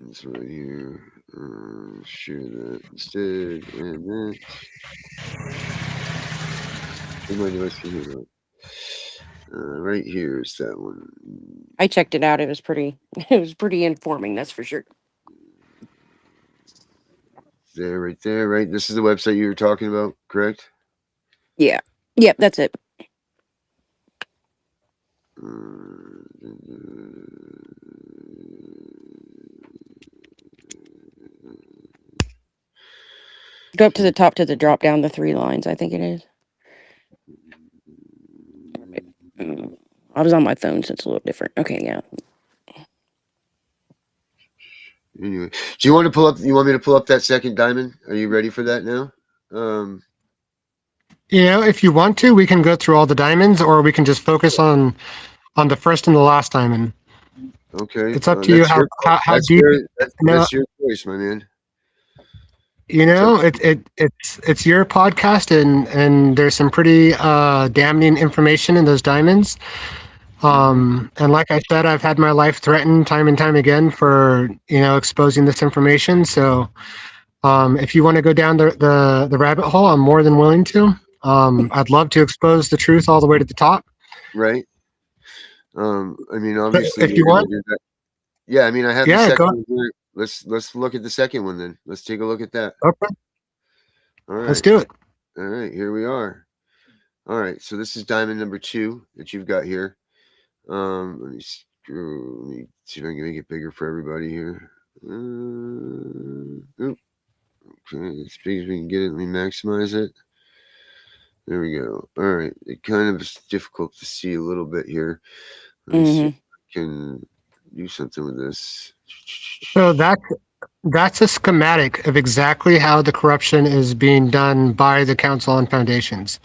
It's right here. Share that instead, and then right here is that one. I checked it out. It was pretty informing, that's for sure. There, right there, right. This is the website you were talking about, correct? Yeah. Yep, that's it. Go up to the top to the drop down, the 3 lines, I think it is. I was on my phone, so it's a little different. Okay, yeah. Anyway, do you want to pull up? You want me to pull up that second diamond? Are you ready for that now? If you want to, we can go through all the diamonds, or we can just focus on the first and the last diamond. Okay, it's up to you how deep. That's your choice, my man. It's your podcast, and there's some pretty damning information in those diamonds. And like I said, I've had my life threatened time and time again for exposing this information. So if you want to go down the rabbit hole, I'm more than willing to. I'd love to expose the truth all the way to the top. Right. I mean, obviously, if you want, yeah. I mean, I have the second one here. Let's look at the second one then. Let's take a look at that. Okay. All right. Let's do it. All right, here we are. All right, so this is diamond number 2 that you've got here. Let me see if I can make it bigger for everybody here. Okay, as big as we can get it. Let me maximize it. There we go. All right, it kind of is difficult to see a little bit here. Let me see if I can do something with this. So that's a schematic of exactly how the corruption is being done by the Council on Foundations.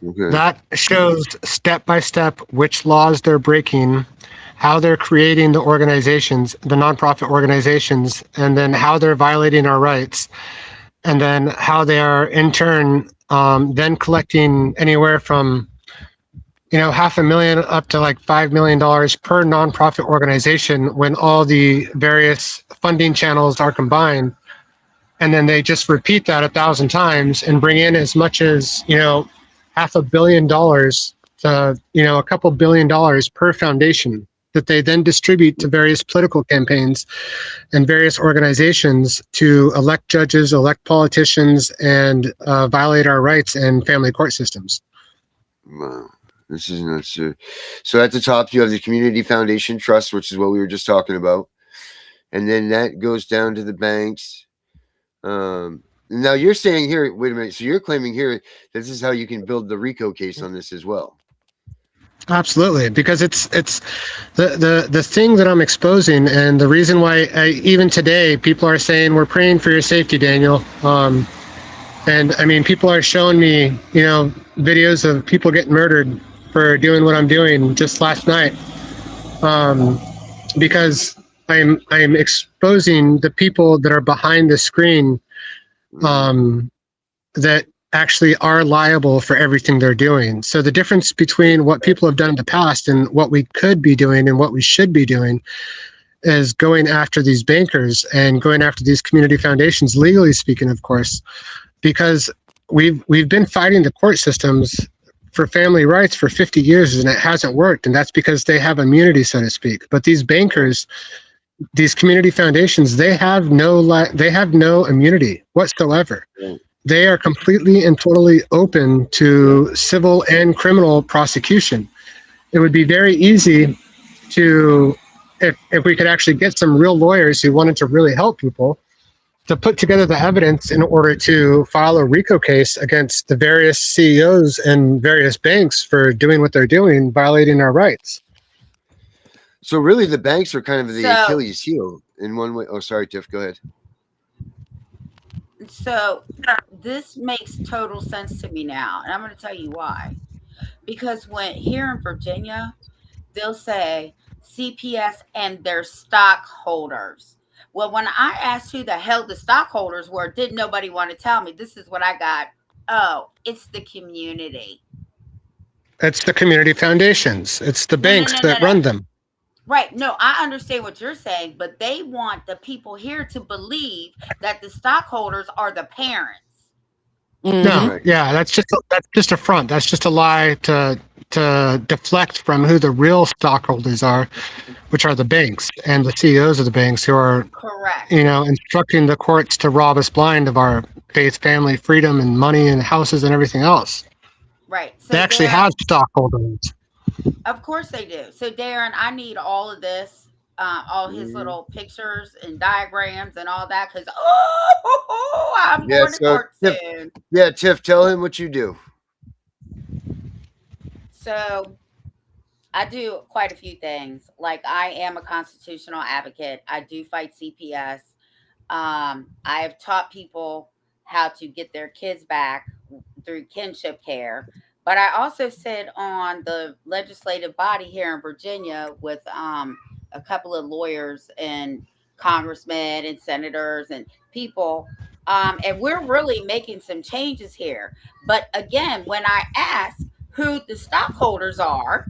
Okay. That shows step by step which laws they're breaking, how they're creating the organizations, the nonprofit organizations, and then how they're violating our rights, and then how they are in turn then collecting anywhere from $500,000 up to like $5 million per nonprofit organization when all the various funding channels are combined. And then they just repeat that 1,000 times and bring in as much as, $500 million to, a couple $1 billion per foundation that they then distribute to various political campaigns and various organizations to elect judges, elect politicians, and violate our rights and family court systems. Wow. This is nuts. So at the top, you have the Community Foundation Trust, which is what we were just talking about. And then that goes down to the banks. Now you're saying here, wait a minute. So you're claiming here that this is how you can build the RICO case on this as well. Absolutely, because it's the thing that I'm exposing, and the reason why even today people are saying we're praying for your safety, Daniel. And I mean, people are showing me, videos of people getting murdered for doing what I'm doing just last night, because I'm exposing the people that are behind the screen, that actually are liable for everything they're doing. So the difference between what people have done in the past and what we could be doing and what we should be doing is going after these bankers and going after these community foundations, legally speaking, of course, because we've been fighting the court systems for family rights for 50 years and it hasn't worked. And that's because they have immunity, so to speak. But these bankers, these community foundations, they have no immunity whatsoever. They are completely and totally open to civil and criminal prosecution. It would be very easy to, if we could actually get some real lawyers who wanted to really help people, to put together the evidence in order to file a RICO case against the various CEOs and various banks for doing what they're doing, violating our rights. So really the banks are kind of the Achilles heel in one way. Oh, sorry, Tiff, go ahead. So this makes total sense to me now, and I'm going to tell you why. Because when here in Virginia, they'll say CPS and their stockholders. Well, when I asked who the hell the stockholders were, didn't nobody want to tell me. This is what I got. Oh, it's the community. It's the community foundations. It's the No, no, banks no, no, that no. run them. Right. No, I understand what you're saying, but they want the people here to believe that the stockholders are the parents. No, Right. yeah, that's just a front. That's just a lie to deflect from who the real stockholders are, which are the banks and the CEOs of the banks who are, Correct. instructing the courts to rob us blind of our faith, family, freedom, and money and houses and everything else. Right. They So actually there, have stockholders. of course they do. So Darren, I need all of this, all his Mhm. little pictures and diagrams and all that, because I'm Yeah, going to so court Tiff, soon. yeah, Tiff, tell him what you do. So I do quite a few things. Like I am a constitutional advocate. I do fight CPS. I have taught people how to get their kids back through kinship care. But I also sit on the legislative body here in Virginia with a couple of lawyers and congressmen and senators and people. And we're really making some changes here. But again, when I ask who the stockholders are,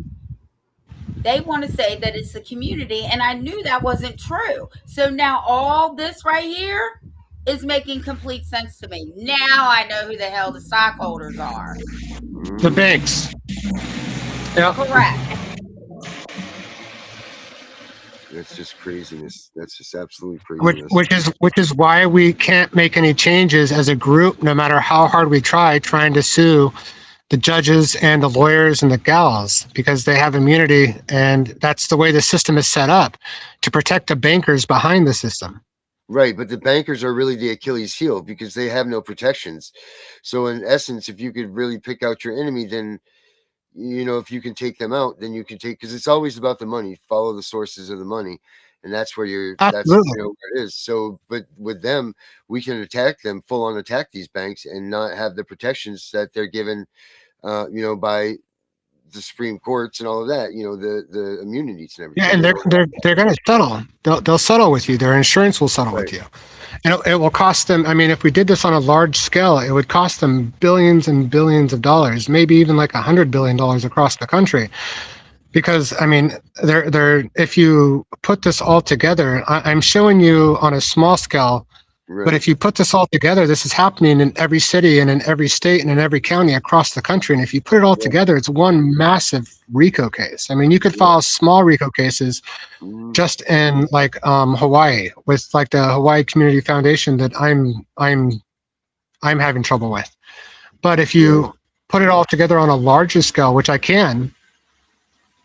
they want to say that it's the community, and I knew that wasn't true. So now all this right here is making complete sense to me. Now I know who the hell the stockholders are. The banks. Yeah. Correct. That's just craziness. That's just absolute Which craziness. which is why we can't make any changes as a group, no matter how hard we try, trying to sue the judges and the lawyers and the gals, because they have immunity, and that's the way the system is set up to protect the bankers behind the system. Right, but the bankers are really the Achilles heel because they have no protections. So in essence, if you could really pick out your enemy, then if you can take them out, then you can take, because it's always about the money. Follow the sources of the money, and that's where Absolutely. where it is. So, but with them, we can attack them, full on attack these banks, and not have the protections that they're given, by the Supreme Courts and all of that. The immunities and everything. Yeah, and they're going to settle. They'll settle with you. Their insurance will settle with you. And it will cost them. I mean, if we did this on a large scale, it would cost them billions and billions of dollars, maybe even like $100 billion across the country. Because I mean, they're if you put this all together, I'm showing you on a small scale. Right. But if you put this all together, this is happening in every city and in every state and in every county across the country. And if you put it all together, it's one massive RICO case. I mean, you could file small RICO cases just in like Hawaii with like the Hawaii Community Foundation that I'm having trouble with. But if you put it all together on a larger scale, which I can,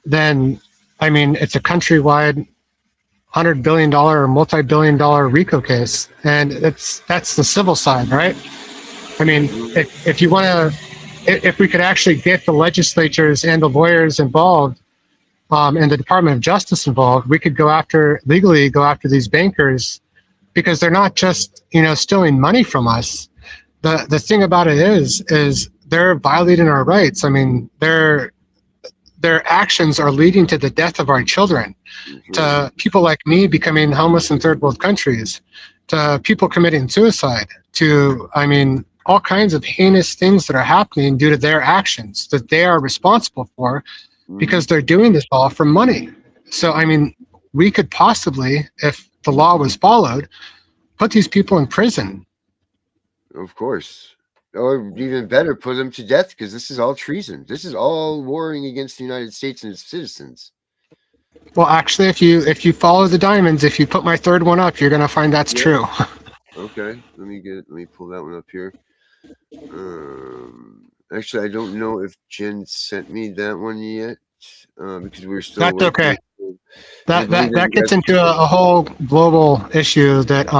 then I mean, it's a countrywide $100 billion or multi-billion-dollar RICO case, and that's the civil side, right? I mean, if you want to, if we could actually get the legislatures and the lawyers involved, and the Department of Justice involved, we could legally go after these bankers, because they're not just stealing money from us. The thing about it is they're violating our rights. I mean, their actions are leading to the death of our children, to people like me becoming homeless in third world countries, to people committing suicide, to, I mean, all kinds of heinous things that are happening due to their actions that they are responsible for, because they're doing this all for money. So, I mean, we could possibly, if the law was followed, put these people in prison. Of course. Or even better, put them to death, because this is all treason. This is all warring against the United States and its citizens. Well, actually, if you follow the diamonds, if you put my third one up, you're going to find that's true. Okay, let me pull that one up here. Actually, I don't know if Jen sent me that one yet, because we were still. That's okay. That gets into a whole global issue that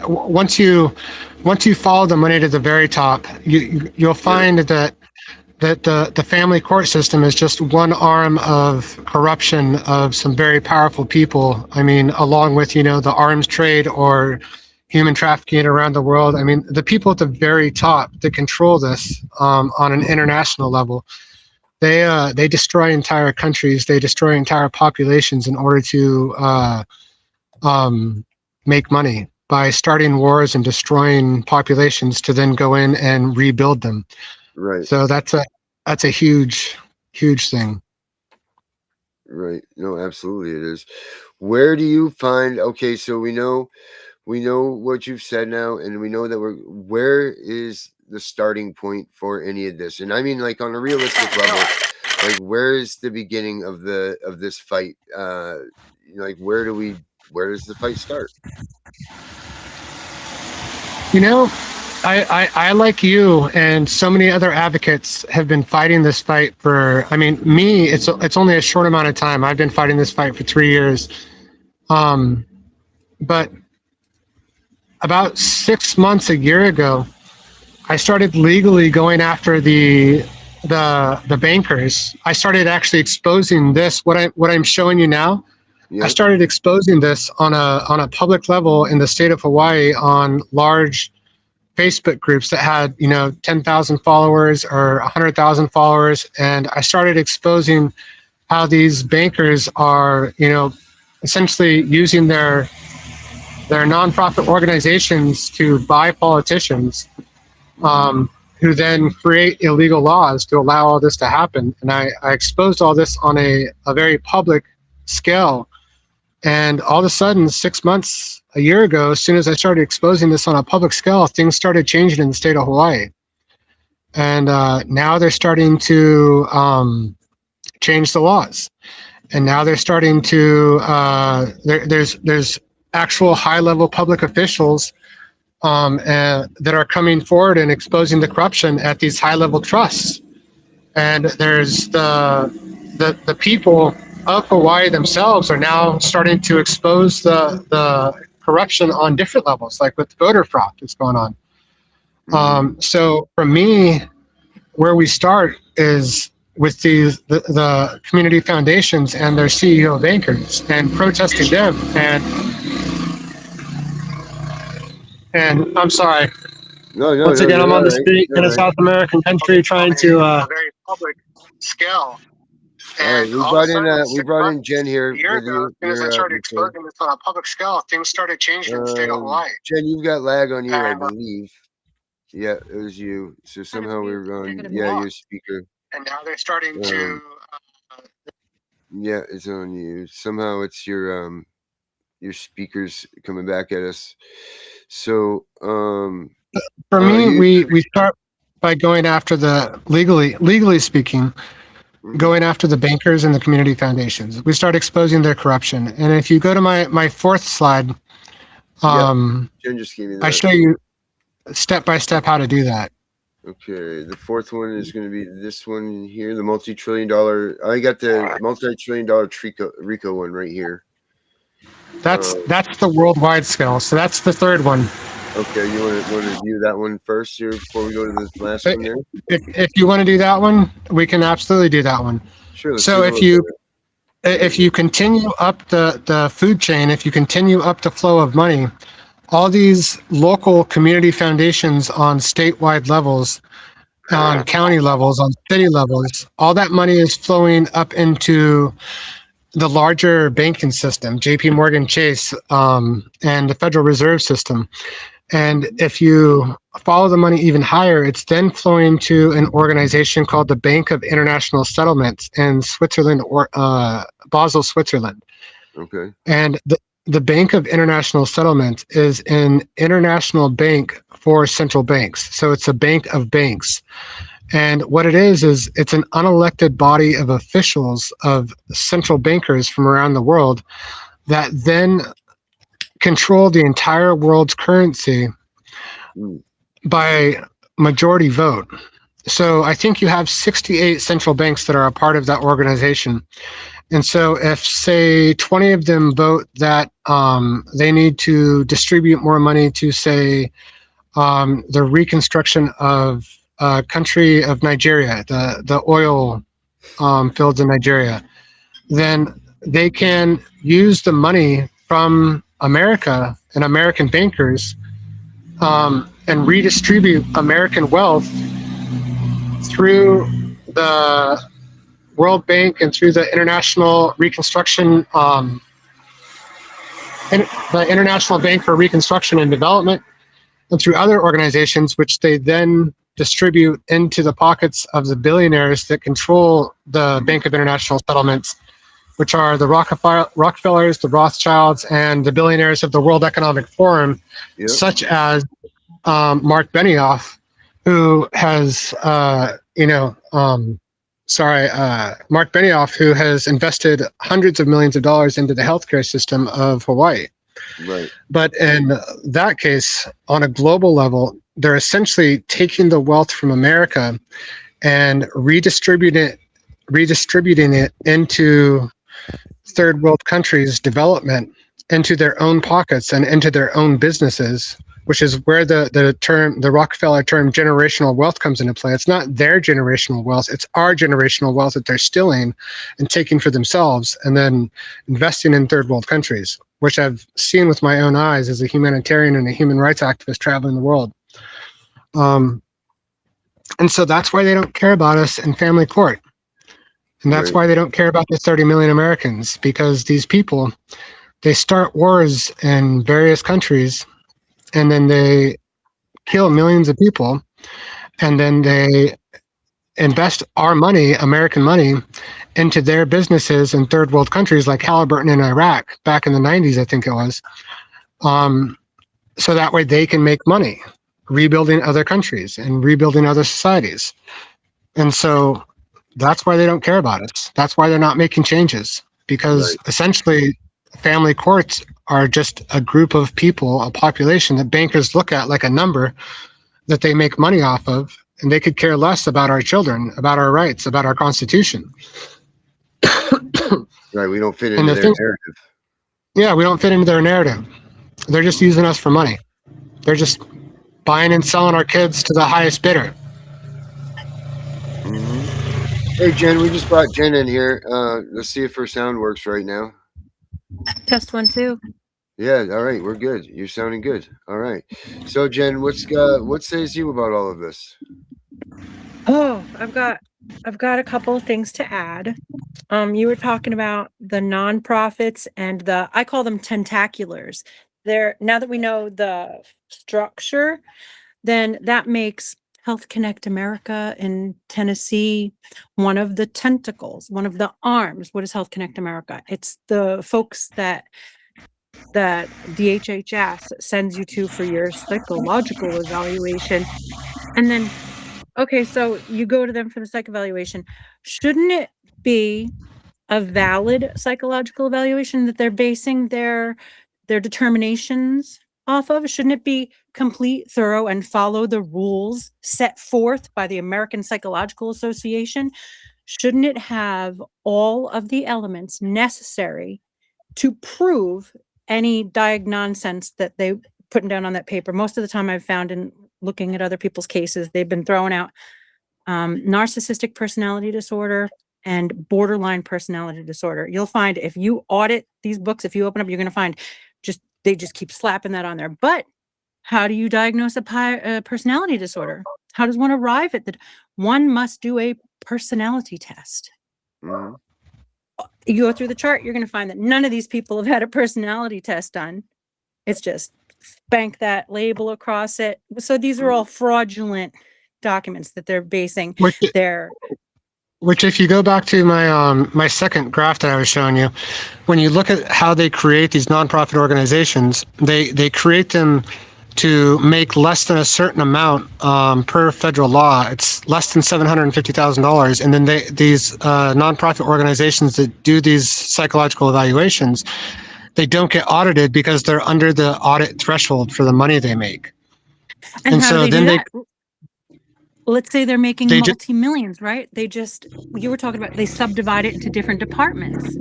once you follow the money to the very top, you'll find that the family court system is just one arm of corruption of some very powerful people. I mean, along with the arms trade, or human trafficking around the world. I mean, the people at the very top that control this on an international level, they destroy entire countries, they destroy entire populations in order to make money by starting wars and destroying populations to then go in and rebuild them. Right. So that's a huge thing. Right. No, absolutely it is. Where do you find, okay, so we know what you've said now, and we know that where is the starting point for any of this? And I mean, like, on a realistic level, like, where is the beginning of this fight? Like, where does the fight start? You know, I like you and so many other advocates have been fighting this fight for, I mean, me, it's only a short amount of time. I've been fighting this fight for 3 years. But about 6 months, a year ago, I started legally going after the bankers. I started actually exposing this, what I'm showing you now. Yeah. I started exposing this on a public level in the state of Hawaii on large Facebook groups that had 10,000 followers or 100,000 followers, and I started exposing how these bankers are essentially using their nonprofit organizations to buy politicians, who then create illegal laws to allow all this to happen. And I exposed all this on a very public scale. And all of a sudden, 6 months, a year ago, as soon as I started exposing this on a public scale, things started changing in the state of Hawaii. And now they're starting to change the laws. And now they're starting to, there's actual high-level public officials that are coming forward and exposing the corruption at these high-level trusts. And there's the people of Hawaii themselves are now starting to expose the corruption on different levels, like with voter fraud that's going on. So for me, where we start is with the community foundations and their CEO bankers and protesting them. And I'm sorry. No, once again, I'm on the right. street in a South American country trying to a very public scale. All right, we brought in Jen here. A year ago, as I started exposing this on a public scale, things started changing in the state of Hawaii. Jen, you've got lag on you, I believe. Yeah, it was you. So somehow we were on, your speaker. And now they're starting to. Yeah, it's on you. Somehow it's your speakers coming back at us. So for me, we start by going after the legally speaking, going after the bankers and the community foundations. We start exposing their corruption. And if you go to my fourth slide, Jen just gave me that. I show you step by step how to do that. Okay, the fourth one is going to be this one here, the multi-trillion-dollar. I got the multi-trillion-dollar RICO one right here. That's the worldwide scale. So that's the third one. Okay, you want to view that one first here before we go to the last one there? If you want to do that one, we can absolutely do that one. Sure. So if you continue up the food chain, if you continue up the flow of money, all these local community foundations on statewide levels, on county levels, on city levels, all that money is flowing up into the larger banking system, JP Morgan Chase, and the Federal Reserve System. And if you follow the money even higher, it's then flowing to an organization called the Bank of International Settlements in Switzerland, or Basel, Switzerland. Okay. And the Bank of International Settlements is an international bank for central banks. So it's a bank of banks. And what it is it's an unelected body of officials, of central bankers from around the world that then control the entire world's currency by majority vote. So I think you have 68 central banks that are a part of that organization. And so if, say, 20 of them vote that they need to distribute more money to, say, the reconstruction of country of Nigeria, the oil fields in Nigeria, then they can use the money from America and American bankers and redistribute American wealth through the World Bank and through the International Reconstruction, the International Bank for Reconstruction and Development, and through other organizations, which they then distribute into the pockets of the billionaires that control the Bank of International Settlements, which are the Rockefellers, the Rothschilds, and the billionaires of the World Economic Forum, such as Mark Benioff, who has, Mark Benioff, who has invested hundreds of millions of dollars into the healthcare system of Hawaii. Right. But in that case, on a global level, they're essentially taking the wealth from America and redistributing it into third world countries' development, into their own pockets and into their own businesses, which is where the Rockefeller term generational wealth comes into play. It's not their generational wealth, it's our generational wealth that they're stealing and taking for themselves and then investing in third world countries, which I've seen with my own eyes as a humanitarian and a human rights activist traveling the world. And so that's why they don't care about us in family court. And that's why they don't care about the 30 million Americans, because these people, they start wars in various countries and then they kill millions of people, and then they invest our money, American money, into their businesses in third world countries like Halliburton in Iraq back in the 90s, I think it was. So that way they can make money rebuilding other countries and rebuilding other societies. And so that's why they don't care about us. That's why they're not making changes, because essentially family courts are just a group of people, a population that bankers look at like a number that they make money off of, and they could care less about our children, about our rights, about our Constitution. Right, we don't fit into their narrative. Yeah, we don't fit into their narrative. They're just using us for money. They're just buying and selling our kids to the highest bidder. Hey, Jen, we just brought Jen in here. Let's see if her sound works right now. Test 1, 2. Yeah, all right, we're good. You're sounding good. All right. So, Jen, what says you about all of this? Oh, I've got a couple of things to add. You were talking about the nonprofits and I call them tentaculars. Now that we know the structure, then that makes Health Connect America in Tennessee one of the tentacles, one of the arms. What is Health Connect America? It's the folks that DHHS sends you to for your psychological evaluation. And then, okay, so you go to them for the psych evaluation. Shouldn't it be a valid psychological evaluation that they're basing their determinations off of? Shouldn't it be complete, thorough, and follow the rules set forth by the American Psychological Association? Shouldn't it have all of the elements necessary to prove any nonsense that they putting down on that paper? Most of the time I've found in looking at other people's cases, they've been throwing out narcissistic personality disorder and borderline personality disorder. You'll find if you audit these books, if you open up, you're going to find they just keep slapping that on there. But how do you diagnose a personality disorder? How does one arrive at that? One must do a personality test. Mm-hmm. You go through the chart, you're going to find that none of these people have had a personality test done. It's just spank that label across it. So these are all fraudulent documents that they're basing their... Which, if you go back to my my second graph that I was showing you, when you look at how they create these nonprofit organizations, they create them to make less than a certain amount per federal law. It's less than $750,000, and then these nonprofit organizations that do these psychological evaluations, they don't get audited because they're under the audit threshold for the money they make. And how so do they do that? Let's say they're making multi-millions, right? You were talking about, they subdivide it into different departments.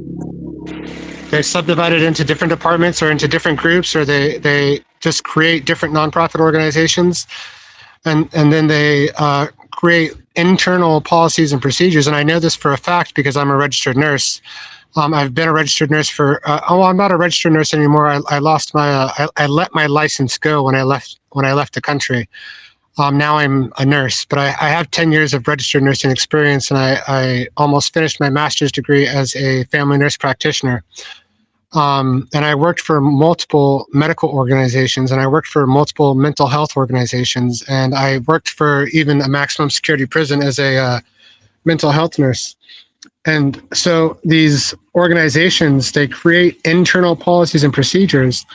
They subdivide it into different departments or into different groups, or they just create different nonprofit organizations. And then they create internal policies and procedures. And I know this for a fact because I'm a registered nurse. I've been a registered nurse for. I'm not a registered nurse anymore. I lost my. I let my license go when I left the country. Now I'm a nurse, but I have 10 years of registered nursing experience, and I almost finished my master's degree as a family nurse practitioner. And I worked for multiple medical organizations, and I worked for multiple mental health organizations, and I worked for even a maximum security prison as a mental health nurse. And so these organizations, they create internal policies and procedures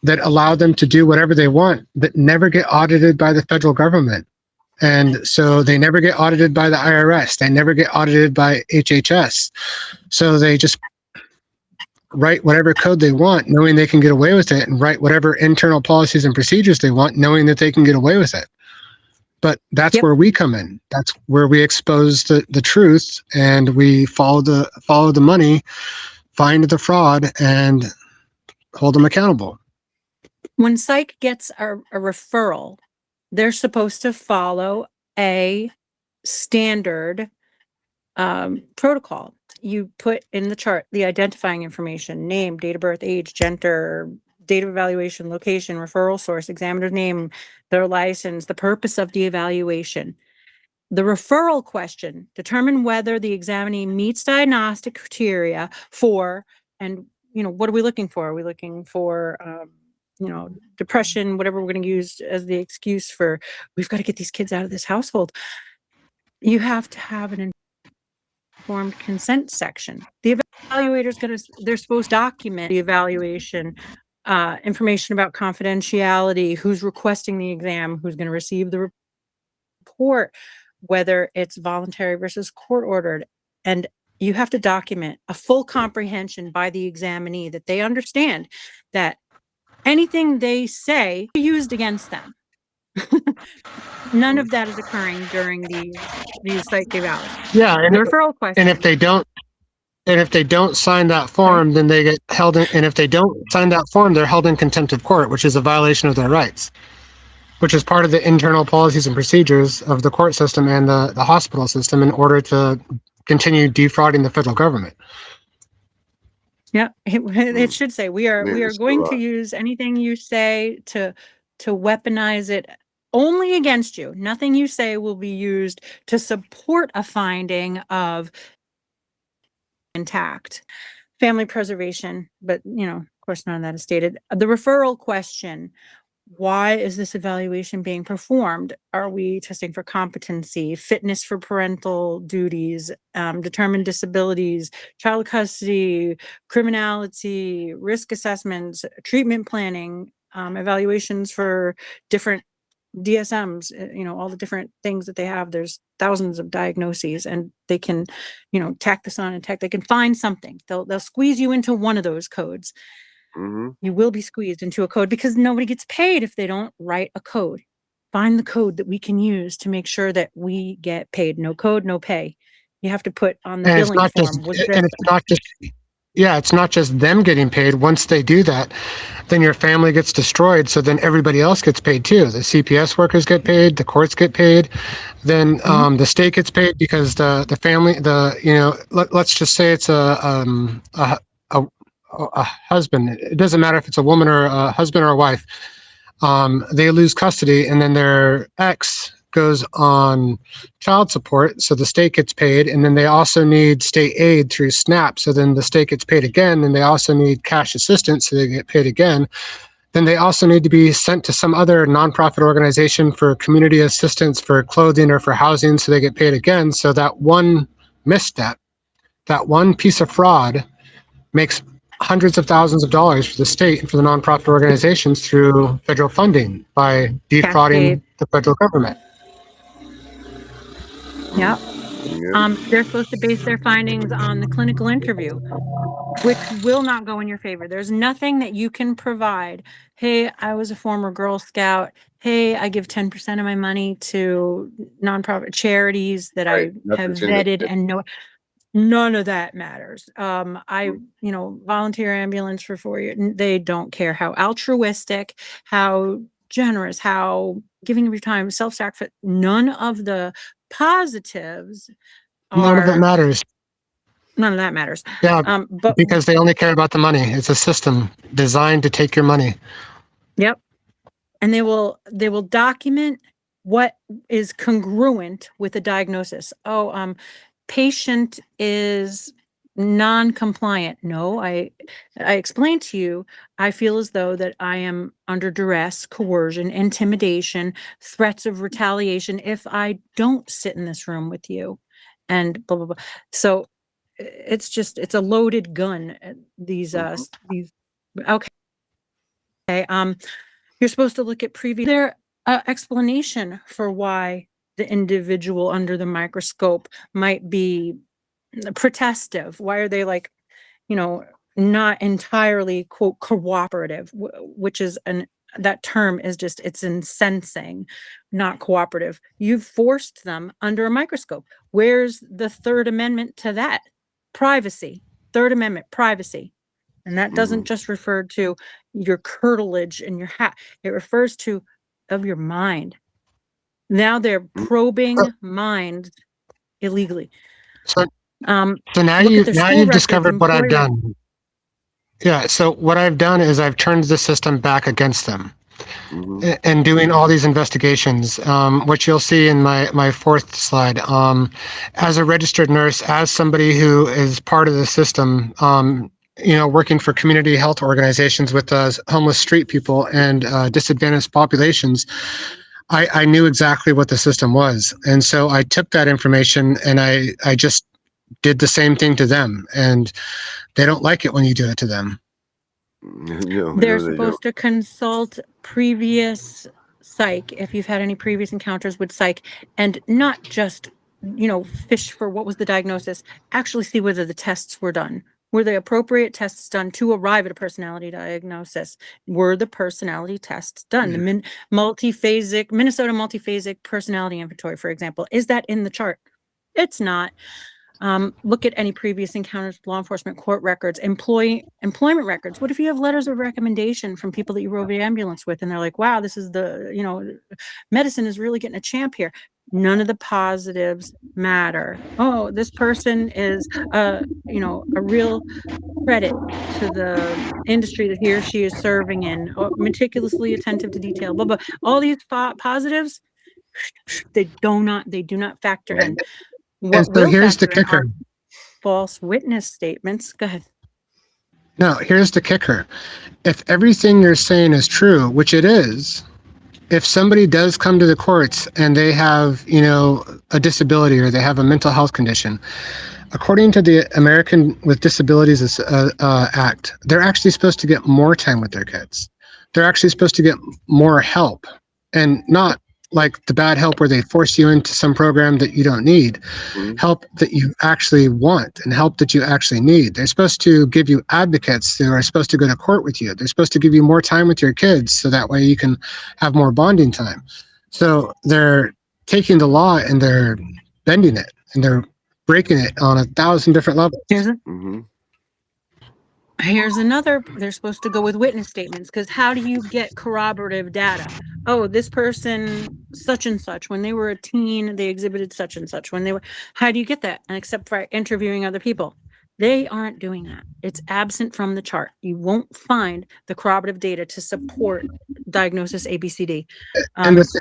that allow them to do whatever they want, that never get audited by the federal government. And so they never get audited by the IRS. They never get audited by HHS. So they just write whatever code they want, knowing they can get away with it, and write whatever internal policies and procedures they want, knowing that they can get away with it. But that's where we come in. That's where we expose the truth, and we follow the money, find the fraud, and hold them accountable. When psych gets a referral, they're supposed to follow a standard protocol. You put in the chart the identifying information, name, date of birth, age, gender, date of evaluation, location, referral source, examiner's name, their license, the purpose of the evaluation. The referral question, determine whether the examinee meets diagnostic criteria for, and what are we looking for? Are we looking for depression, whatever we're going to use as the excuse for, we've got to get these kids out of this household. You have to have an informed consent section. The evaluator's they're supposed to document the evaluation, information about confidentiality, who's requesting the exam, who's going to receive the report, whether it's voluntary versus court ordered. And you have to document a full comprehension by the examinee that they understand that anything they say used against them. None of that is occurring during these psych evals. Yeah, and the referral question. And if they don't sign that form, then they get held in, and if they don't sign that form, they're held in contempt of court, which is a violation of their rights, which is part of the internal policies and procedures of the court system and the hospital system in order to continue defrauding the federal government. Yeah, it should say we are going to use anything you say to weaponize it only against you. Nothing you say will be used to support a finding of intact family preservation. But of course, none of that is stated. The referral question. Why is this evaluation being performed? Are we testing for competency, fitness for parental duties, determined disabilities, child custody, criminality, risk assessments, treatment planning, evaluations for different DSMs, all the different things that they have. There's thousands of diagnoses, and they can, tack this on and tack. They can find something. They'll squeeze you into one of those codes. Mm-hmm. You will be squeezed into a code because nobody gets paid if they don't write a code. Find the code that we can use to make sure that we get paid. No code, no pay. You have to put on the billing form. It's not just them getting paid. Once they do that, then your family gets destroyed. So then everybody else gets paid too. The CPS workers get paid. The courts get paid. Then the state gets paid because the family, let's just say it's a husband. It doesn't matter if it's a woman or a husband or a wife. They lose custody, and then their ex goes on child support, so the state gets paid, and then they also need state aid through SNAP, so then the state gets paid again, and they also need cash assistance, so they get paid again. Then they also need to be sent to some other nonprofit organization for community assistance, for clothing or for housing, so they get paid again. So that one misstep, that one piece of fraud makes hundreds of thousands of dollars for the state and for the nonprofit organizations through federal funding by defrauding the federal government. Yeah. They're supposed to base their findings on the clinical interview, which will not go in your favor. There's nothing that you can provide. Hey, I was a former Girl Scout. Hey, I give 10% of my money to nonprofit charities that I have vetted and know. None of that matters. Volunteer ambulance for 4 years. They don't care how altruistic, how generous, how giving of your time, self-sacrifice. None of the positives None of it matters. none of that matters. Yeah, But because they only care about the money. It's a system designed to take your money. yep. And they will document what is congruent with the diagnosis. Oh, patient is non-compliant. No, I explained to you, I feel as though that I am under duress, coercion, intimidation, threats of retaliation if I don't sit in this room with you, and blah blah blah. So it's a loaded gun. These okay. You're supposed to look at previous their explanation for why the individual under the microscope might be protestive. Why are they like, not entirely quote cooperative, which is that term is just, it's incensing, not cooperative. You've forced them under a microscope. Where's the Third Amendment to that? Privacy. Third Amendment, privacy. And that doesn't just refer to your curtilage in your hat. It refers to of your mind. Now they're probing minds illegally. So now Look at their school you've records, discovered what I've employee done. Yeah. So what I've done is I've turned the system back against them. And doing all these investigations, which you'll see in my fourth slide. As a registered nurse, as somebody who is part of the system, working for community health organizations with homeless street people and disadvantaged populations, I knew exactly what the system was. And so I took that information and I just did the same thing to them. And they don't like it when you do it to them. No, they're supposed to consult previous psych if you've had any previous encounters with psych, and not just fish for what was the diagnosis. Actually see whether the tests were done. Were the appropriate tests done to arrive at a personality diagnosis? Were the personality tests done? The Minnesota multiphasic personality inventory, for example, is that in the chart? It's not. Look at any previous encounters with law enforcement, court records, employment records. What if you have letters of recommendation from people that you rode the ambulance with, and they're like, wow, this is medicine is really getting a champ here. None of the positives matter. Oh, this person is a real credit to the industry that he or she is serving in, meticulously attentive to detail, blah, blah. All these positives, they do not factor in. And so here's the kicker. False witness statements. Go ahead. No, here's the kicker. If everything you're saying is true, which it is, if somebody does come to the courts and they have, a disability or they have a mental health condition, according to the American with Disabilities Act, they're actually supposed to get more time with their kids. They're actually supposed to get more help, and not like the bad help where they force you into some program that you don't need. Help that you actually want and help that you actually need. They're supposed to give you advocates who are supposed to go to court with you. They're supposed to give you more time with your kids so that way you can have more bonding time. So they're taking the law and they're bending it and they're breaking it on 1,000 different levels. Here's another. They're supposed to go with witness statements, because how do you get corroborative data? Oh, this person, such and such, when they were a teen, they exhibited such and such. How do you get that? And except for interviewing other people, they aren't doing that. It's absent from the chart. You won't find the corroborative data to support diagnosis ABCD.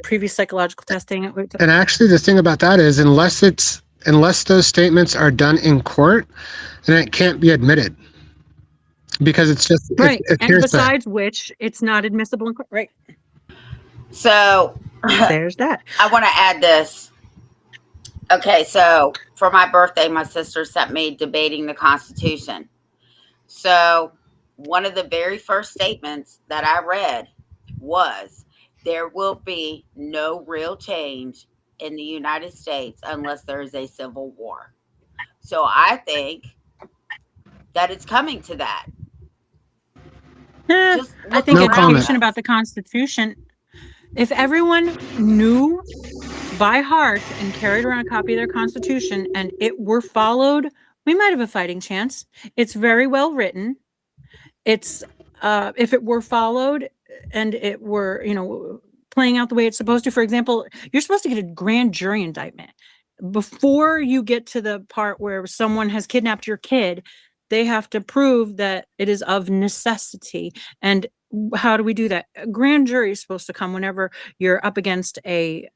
Previous psychological testing. And actually, the thing about that is, unless those statements are done in court, then it can't be admitted. Because it's just right, and besides which, it's not admissible in court, right? So there's that. I want to add this. Okay, so for my birthday, my sister sent me Debating the Constitution. So one of the very first statements that I read was, there will be no real change in the United States unless there is a civil war. So I think that it's coming to that. I think education about the Constitution, if everyone knew by heart and carried around a copy of their Constitution and it were followed, we might have a fighting chance. It's very well written. It's if it were followed and it were, playing out the way it's supposed to. For example, you're supposed to get a grand jury indictment. before you get to the part where someone has kidnapped your kid, they have to prove that it is of necessity. And how do we do that? A grand jury is supposed to come whenever you're up against a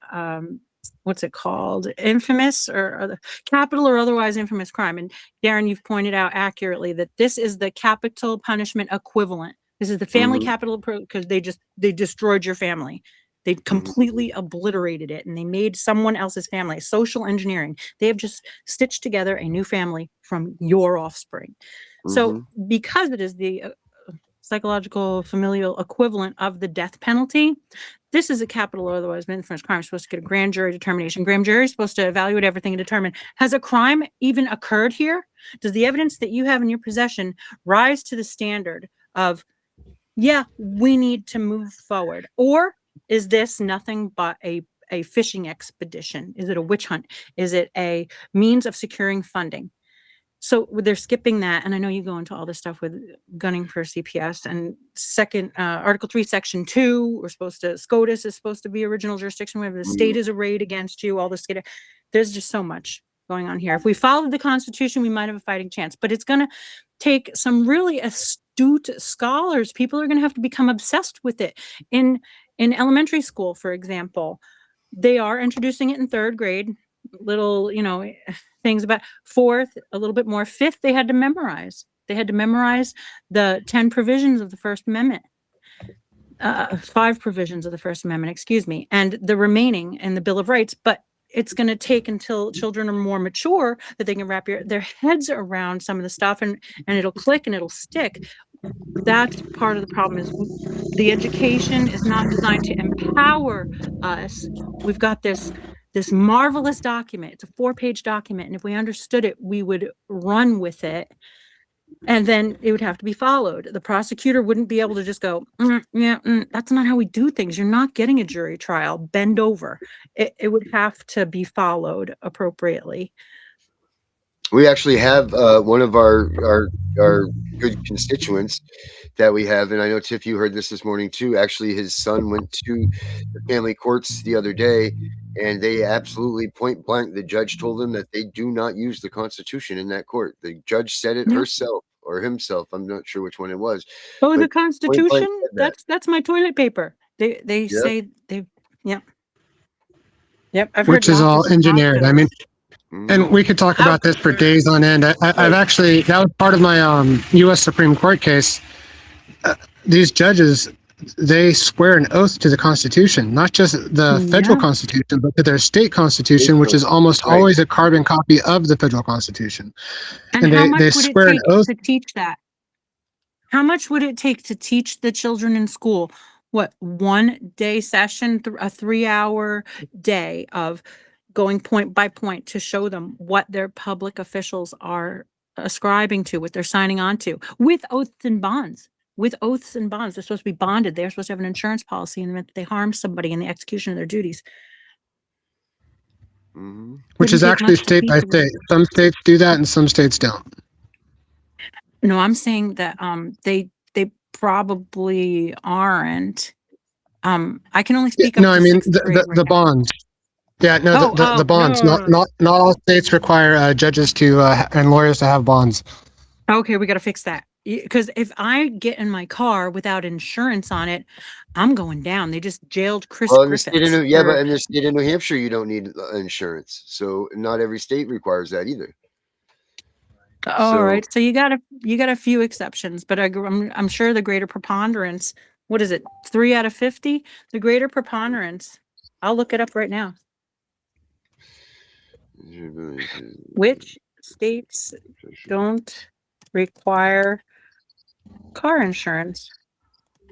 what's it called? Infamous or capital or otherwise infamous crime. And Darren, you've pointed out accurately that this is the capital punishment equivalent. This is the family capital because they destroyed your family. They completely obliterated it and they made someone else's family. Social engineering. They have just stitched together a new family from your offspring. So because it is the psychological familial equivalent of the death penalty, this is a capital or otherwise infamous crime. You're supposed to get a grand jury determination. Grand jury is supposed to evaluate everything and determine, has a crime even occurred here? Does the evidence that you have in your possession rise to the standard of, yeah, we need to move forward? Or is this nothing but a fishing expedition? Is it a witch hunt? Is it a means of securing funding? So they're skipping that. And I know you go into all this stuff with gunning for CPS and second, Article 3, Section 2, we're supposed to, SCOTUS is supposed to be original jurisdiction, where the state is arrayed against you, all this. There's just so much going on here. If we followed the Constitution, we might have a fighting chance, but it's going to take some really astute scholars. People are going to have to become obsessed with it. In elementary school, for example, they are introducing it in 3rd grade, little, things about. 4th, a little bit more. 5th, they had to memorize. They had to memorize the 10 provisions of the First Amendment. 5 provisions of the First Amendment, excuse me, and the remaining in the Bill of Rights. But it's going to take until children are more mature that they can wrap their heads around some of the stuff and it'll click and it'll stick. That's part of the problem, is the education is not designed to empower us. We've got this marvelous document. It's a 4-page document. And if we understood it, we would run with it. And then it would have to be followed. The prosecutor wouldn't be able to just go, that's not how we do things. You're not getting a jury trial. Bend over. It would have to be followed appropriately. We actually have one of our good constituents that we have, and I know Tiff, you heard this morning too. Actually, his son went to the family courts the other day, and they absolutely point blank, the judge told them that they do not use the Constitution in that court. The judge said it herself or himself. I'm not sure which one it was. Oh, the Constitution? That's my toilet paper. They say they. Yep. I've which heard is all engineered. I mean. And we could talk about this for days on end. I've actually, that was part of my U.S. Supreme Court case. These judges, they swear an oath to the Constitution, not just the federal Constitution, but to their state Constitution, which is almost always a carbon copy of the federal Constitution. And how much would it take to teach that? How much would it take to teach the children in school? What, 1-day session, a 3-hour day of going point by point to show them what their public officials are ascribing to, what they're signing on to, with oaths and bonds. With oaths and bonds. They're supposed to be bonded. They're supposed to have an insurance policy in the event that they harm somebody in the execution of their duties. Which is actually state by state. Some states do that and some states don't. No, I'm saying that they probably aren't. I can only speak up. No, I mean the bonds. Yeah, no, the bonds. No. Not all states require judges to and lawyers to have bonds. Okay, we got to fix that. Because if I get in my car without insurance on it, I'm going down. They just jailed Chris Griffiths. But in the state of New Hampshire, you don't need insurance. So not every state requires that either. All right. So you got a few exceptions, but I'm sure the greater preponderance. What is it? 3 out of 50? The greater preponderance. I'll look it up right now. Which states don't require car insurance?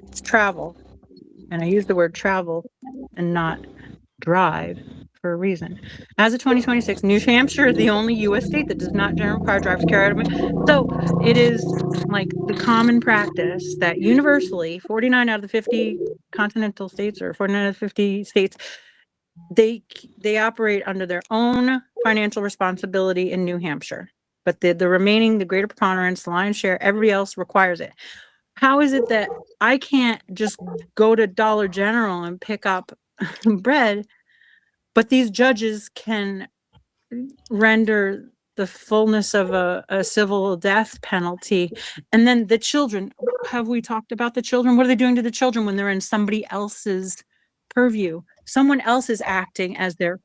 It's travel. And I use the word travel and not drive for a reason. As of 2026, New Hampshire is the only U.S. state that does not generally require drivers to carry out. So it is like the common practice that universally 49 out of the 50 continental states, or 49 out of 50 states, they operate under their own financial responsibility in New Hampshire. But the remaining, the greater preponderance, the lion's share, everybody else requires it. How is it that I can't just go to Dollar General and pick up bread, but these judges can render the fullness of a civil death penalty. And then the children, have we talked about the children? What are they doing to the children when they're in somebody else's purview? Someone else is acting as their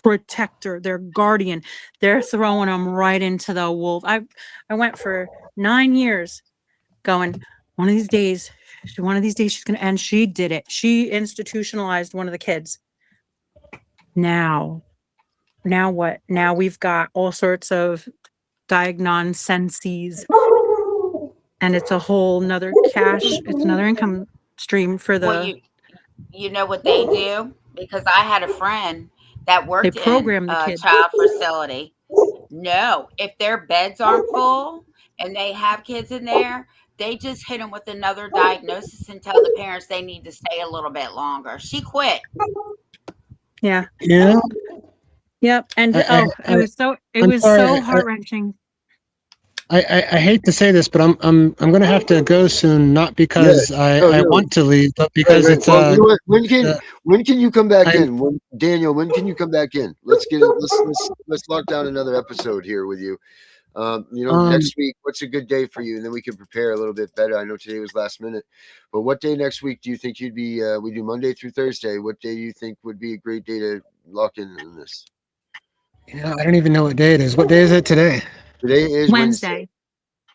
protector, their guardian. They're throwing them right into the wolf. I went for 9 years going, one of these days she's gonna, and she did it. She institutionalized one of the kids. Now what? Now we've got all sorts of diagnonsenses, and it's a whole nother it's another income stream for Well, the, you know what they do? Because I had a friend that they worked in program the a kids. child facility. No, if their beds aren't full and they have kids in there, they just hit them with another diagnosis and tell the parents they need to stay a little bit longer. She quit. Yeah. Yeah. Yep. And I, it was so I'm sorry. heart-wrenching. I hate to say this, but I'm going to have to go soon. Not because No, I no. want to leave, but Right, because right. it's Well, you know what? uh, When can you come back I in? Daniel, when can you come back in? Let's lock down another episode here with you. Next week, what's a good day for you? And then we can prepare a little bit better. I know today was last minute, but what day next week do you think you'd be? We do Monday through Thursday. What day do you think would be a great day to lock in on this? I don't even know what day it is. What day is it today? Today is Wednesday.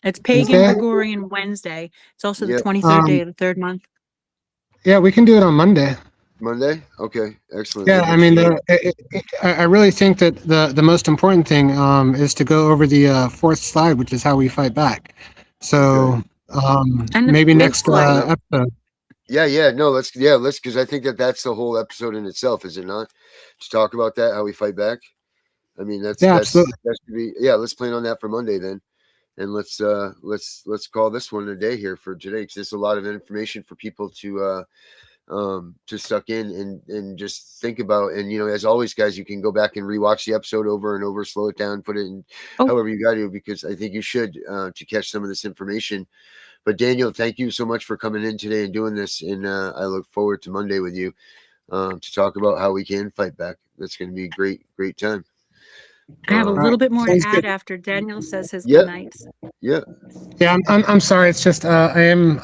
It's pagan Wednesday? Gregorian Wednesday. It's also the Yeah. 23rd day of the third month. Yeah, we can do it on Monday. Monday. Okay, excellent. Yeah, I mean, I really think that the most important thing is to go over the fourth slide, which is how we fight back. So And the maybe fifth next slide. episode. Yeah. No, let's because I think that's the whole episode in itself, is it not? To talk about that, how we fight back. I mean, Absolutely. that should be, let's plan on that for Monday then. And let's call this one a day here for today, because there's a lot of information for people to suck in and just think about. And as always, guys, you can go back and rewatch the episode over and over, slow it down, put it in however you got to, because I think you should to catch some of this information. But Daniel, thank you so much for coming in today and doing this, and I look forward to Monday with you to talk about how we can fight back. That's going to be a great time. I have a little bit more to sounds add good. after Daniel says his Yeah. good nights. Yeah. I'm sorry. It's just I am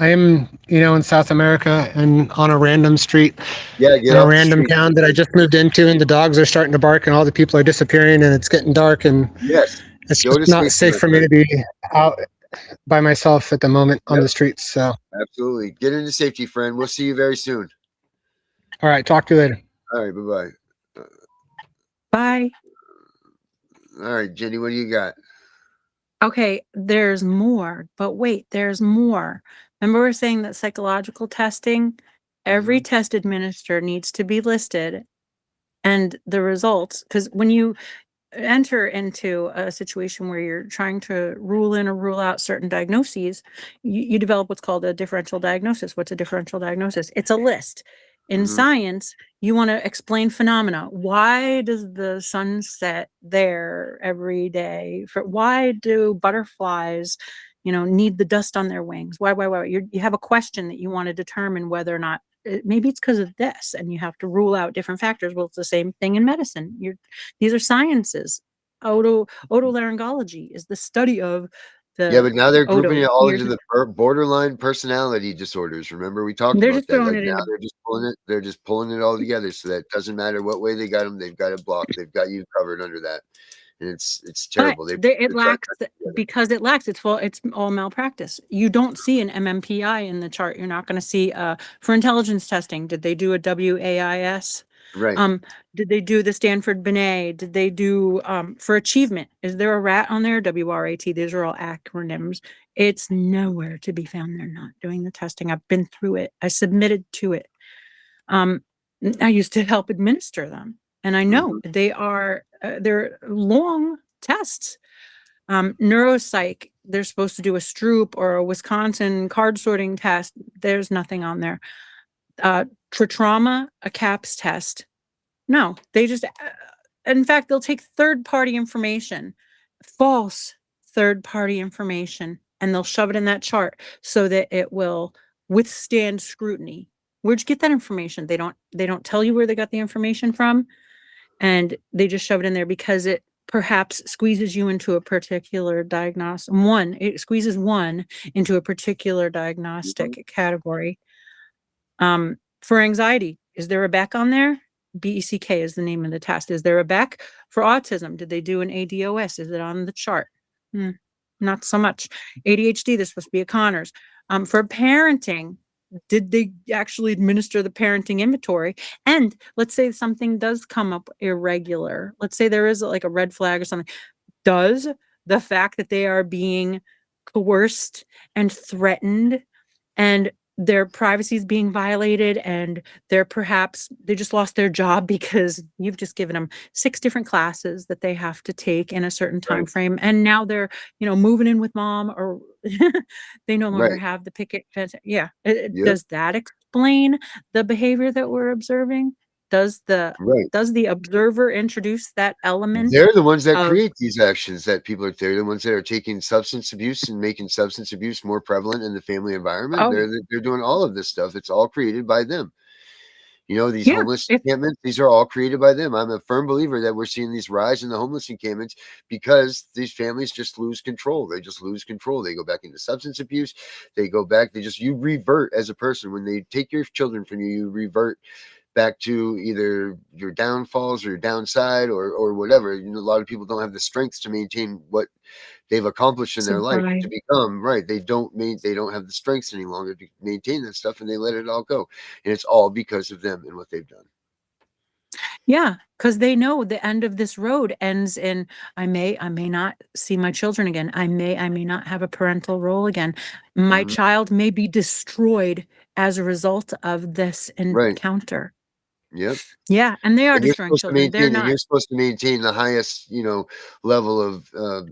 in South America and on a random street Yeah. Get in a off the random street. town that I just moved into, and the dogs are starting to bark, and all the people are disappearing, and it's getting dark, and Yes. it's Go to just not sleep, safe my for me to friend. be out by myself at the moment on the streets. So, Absolutely. Get into safety, friend. We'll see you very soon. all right, talk to you later. All right. Bye-bye. Bye. All right, Jenny, what do you got? Okay, there's more, but wait, there's more. Remember, we're saying that psychological testing, every test administered needs to be listed, and the results, because when you enter into a situation where you're trying to rule in or rule out certain diagnoses, you develop what's called a differential diagnosis. What's a differential diagnosis? It's a list. In science, you want to explain phenomena. Why does the sun set there every day? Why do butterflies, need the dust on their wings? Why? You have a question that you want to determine whether or not maybe it's because of this, and you have to rule out different factors. Well, it's the same thing in medicine. These are sciences. Otolaryngology is the study of the But now they're grouping it all ears. into the borderline personality disorders. Remember, we talked They're about just that. throwing Like it now into they're just pulling it all together, so that it doesn't matter what way they got them. They've got it blocked. They've got you covered under that, and it's terrible. But it lacks because it lacks. It's all malpractice. You don't see an MMPI in the chart. You're not going to see for intelligence testing. Did they do a WAIS? Right. Did they do the Stanford Binet? Did they do for achievement? Is there a RAT on there? WRAT. These are all acronyms. It's nowhere to be found. They're not doing the testing. I've been through it. I submitted to it. I used to help administer them, and I know they're long tests. Neuropsych, they're supposed to do a Stroop or a Wisconsin card sorting test. There's nothing on there. For trauma, a CAPS test. No, they just, in fact, they'll take third-party information, false third-party information, and they'll shove it in that chart so that it will withstand scrutiny. Where'd you get that information? They don't tell you where they got the information from, and they just shove it in there because perhaps squeezes you into a particular diagnostic it squeezes one into a particular diagnostic category. For anxiety, is there a Beck on there? BECK is the name of the test. Is there a Beck for autism? Did they do an ADOS? Is it on the chart? Not so much. ADHD, there's supposed to be a Connors. For parenting, did they actually administer the parenting inventory? And let's say something does come up irregular. Let's say there is like a red flag or something. Does the fact that they are being coerced and threatened and their privacy is being violated and they just lost their job because you've just given them 6 different classes that they have to take in a certain time Right. frame, and now they're moving in with mom, or they no longer Right. have the picket fence. Yeah. Yep. Does that explain the behavior that we're observing? Does Right. the observer introduce that element They're the ones that of create these actions that people are. They're the ones that are taking substance abuse and making substance abuse more prevalent in the family environment. oh They're doing all of this stuff. It's all created by them. These yeah, homeless if encampments, these are all created by them. I'm a firm believer that we're seeing these rise in the homeless encampments because these families just lose control. They just lose control. They go back into substance abuse. They go back. You revert as a person. When they take your children from you, you revert back to either your downfalls or your downside or whatever. A lot of people don't have the strength to maintain what they've accomplished in their life survive. to become right. They don't have the strengths any longer to maintain that stuff, and they let it all go. And it's all because of them and what they've done. Yeah, because they know the end of this road ends in I may not see my children again. I may not have a parental role again. My Mhm. child may be destroyed as a result of this Right. encounter. Yep. Yeah, and they are And you're destroying supposed to children. They're maintain not. the highest, level of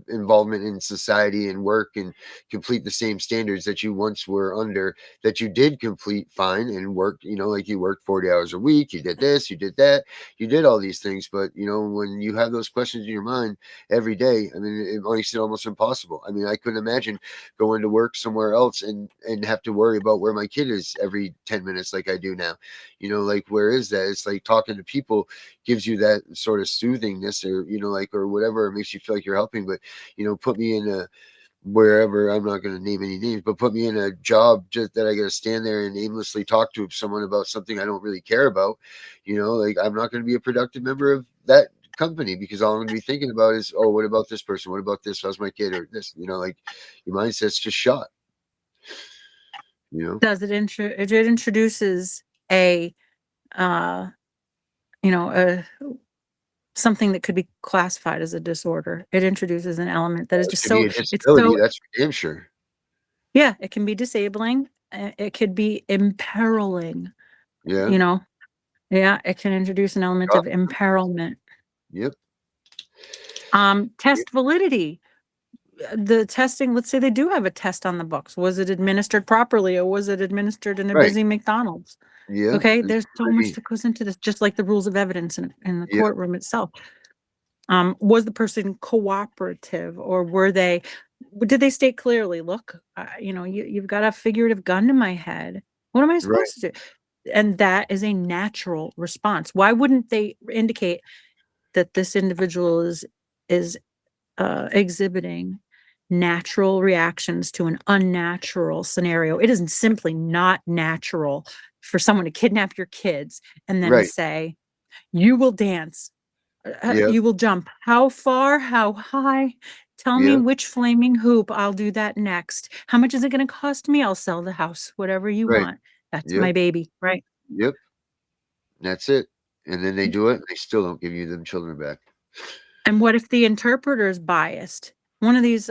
involvement in society and work and complete the same standards that you once were under, that you did complete fine and work, like you worked 40 hours a week, you did this, you did that, you did all these things. But, when you have those questions in your mind every day, I mean, it makes it almost impossible. I mean, I couldn't imagine going to work somewhere else and have to worry about where my kid is every 10 minutes like I do now. Like, where is that? It's like talking to people gives you that sort of soothingness, or whatever. It makes you feel like you're helping. But, put me in a wherever, I'm not going to name any names, but put me in a job just that I got to stand there and aimlessly talk to someone about something I don't really care about. Like, I'm not going to be a productive member of that company because all I'm going to be thinking about is, oh, what about this person? What about this? How's my kid? Or this, like, your mindset's just shot. Does it introduces a uh something that could be classified as a disorder. It introduces an element that is It just could be so a it's disability. so That's for damn sure. yeah, it can be disabling. It could be imperiling, Yeah. you know. Yeah, it can introduce an element Oh, of imperilment. yep. Test validity. The testing, let's say they do have a test on the books. Was it administered properly, or was it administered in a Right. busy McDonald's? Yeah. Okay, That's there's so what I much mean. that goes into this, just like the rules of evidence in the Yep. courtroom itself. Was the person cooperative, or did they state clearly, look, you've got a figurative gun to my head. What am I Right. supposed to do? And that is a natural response. Why wouldn't they indicate that this individual is exhibiting natural reactions to an unnatural scenario? It isn't simply not natural for someone to kidnap your kids and then Right. say, you will dance, Yep. you will jump. How far? How high? Tell me Yep. which flaming hoop. I'll do that next. How much is it going to cost me? I'll sell the house. Whatever you Right. want. That's Yep. my baby, right? Yep. That's it. And then they do it, and they still don't give you them children back. And what if the interpreter is biased? One of these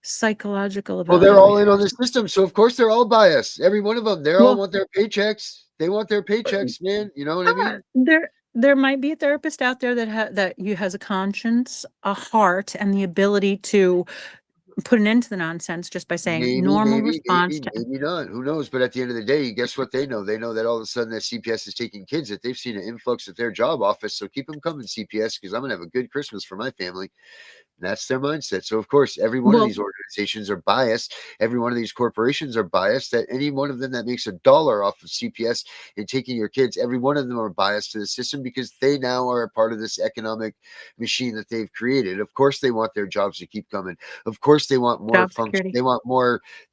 psychological Well, they're all in on the evaluations. system, so of course they're all biased. Every one of them. They all Well, want their paychecks. They want their paychecks, man. You know what I mean? there might be a therapist out there that you has a conscience, a heart, and the ability to put an end to the nonsense just by saying Maybe, normal maybe, response maybe, to maybe not. Who knows? But at the end of the day, guess what they know? They know that all of a sudden that CPS is taking kids, that they've seen an influx at their job office. So keep them coming, CPS, because I'm going to have a good Christmas for my family. That's their mindset. So, of course, every one of Well, these organizations are biased. Every one of these corporations are biased. That any one of them that makes $1 off of CPS and taking your kids, every one of them are biased to the system because they now are a part of this economic machine that they've created. Of course, they want their jobs to keep coming. Of course, they want more job function. security.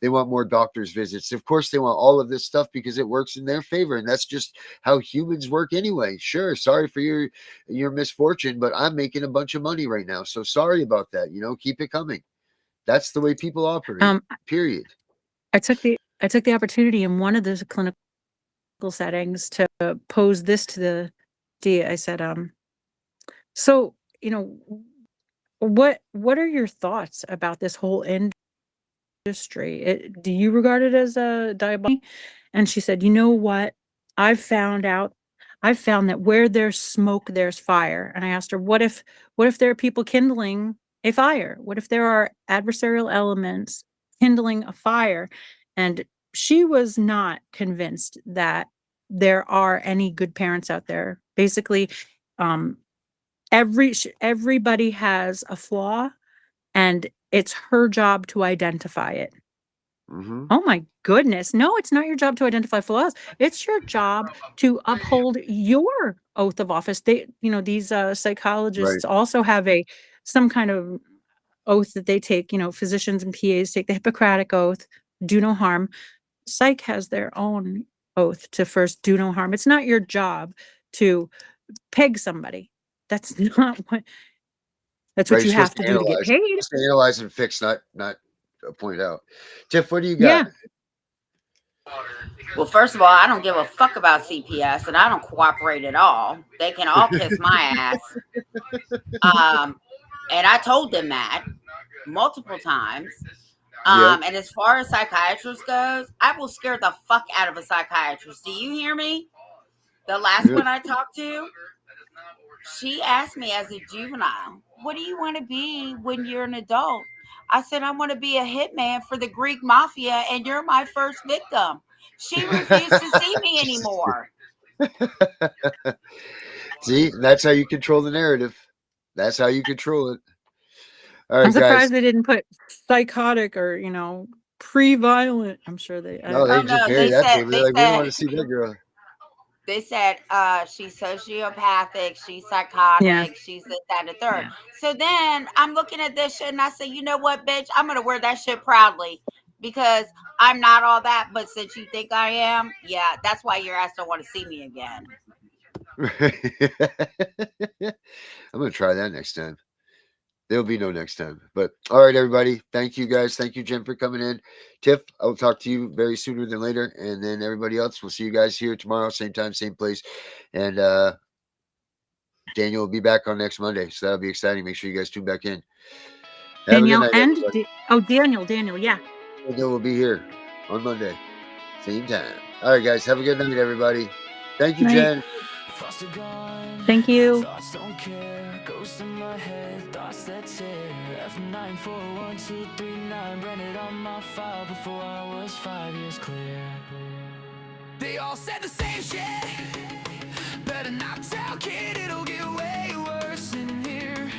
They want more doctors' visits. Of course, they want all of this stuff because it works in their favor, and that's just how humans work anyway. Sure, sorry for your misfortune, but I'm making a bunch of money right now, so sorry about that. Keep it coming. That's the way people operate. Period. I took the opportunity in one of those clinical settings to pose this to the D. I said, so what are your thoughts about this whole industry? Do you regard it as a diabolical? And she said, you know what? I've found that where there's smoke, there's fire. And I asked her, what if there are people kindling a fire? What if there are adversarial elements kindling a fire? And she was not convinced that there are any good parents out there. Basically, everybody has a flaw, and it's her job to identify it. Oh my goodness. No, it's not your job to identify flaws. It's your job to uphold your oath of office. These psychologists also have some kind of oath that they take. Physicians and PAs take the Hippocratic oath, do no harm. Psych has their own oath to first do no harm. It's not your job to peg somebody. That's not what you have to do to get paid. Just to analyze and fix, not point out. Tiff, what do you got? Well, first of all, I don't give a fuck about CPS, and I don't cooperate at all. They can all kiss my ass. And I told them that multiple times. And as far as psychiatrists goes, I will scare the fuck out of a psychiatrist. Do you hear me? The last one I talked to, she asked me as a juvenile, what do you want to be when you're an adult? I said, I want to be a hitman for the Greek mafia, and you're my first victim. She refused to see me anymore. See, that's how you control the narrative. That's how you control it. All right, I'm surprised guys. they didn't put psychotic or, pre-violent. I'm sure they. No, they just buried that baby. They're like, we don't want to see that girl. They said she's sociopathic, she's psychotic, she's this, that, and the third. Yeah. So then I'm looking at this shit and I say, you know what, bitch? I'm going to wear that shit proudly because I'm not all that. But since you think I am, yeah, that's why your ass don't want to see me again. I'm going to try that next time. There'll be no next time. But all right, everybody. Thank you, guys. Thank you, Jen, for coming in. Tiff, I'll talk to you very sooner than later. And then everybody else, we'll see you guys here tomorrow, same time, same place. And Daniel will be back on next Monday. So that'll be exciting. Make sure you guys tune back in. Daniel and Daniel, yeah. Daniel will be here on Monday, same time. All right, guys. Have a good night, everybody. Thank you, Jen. Thank you. Thoughts don't care, ghosts in my head, thoughts that tear. F941239, ran it on my file before I was 5 years clear. They all said the same shit. Better not tell, kid, it'll get way worse in here.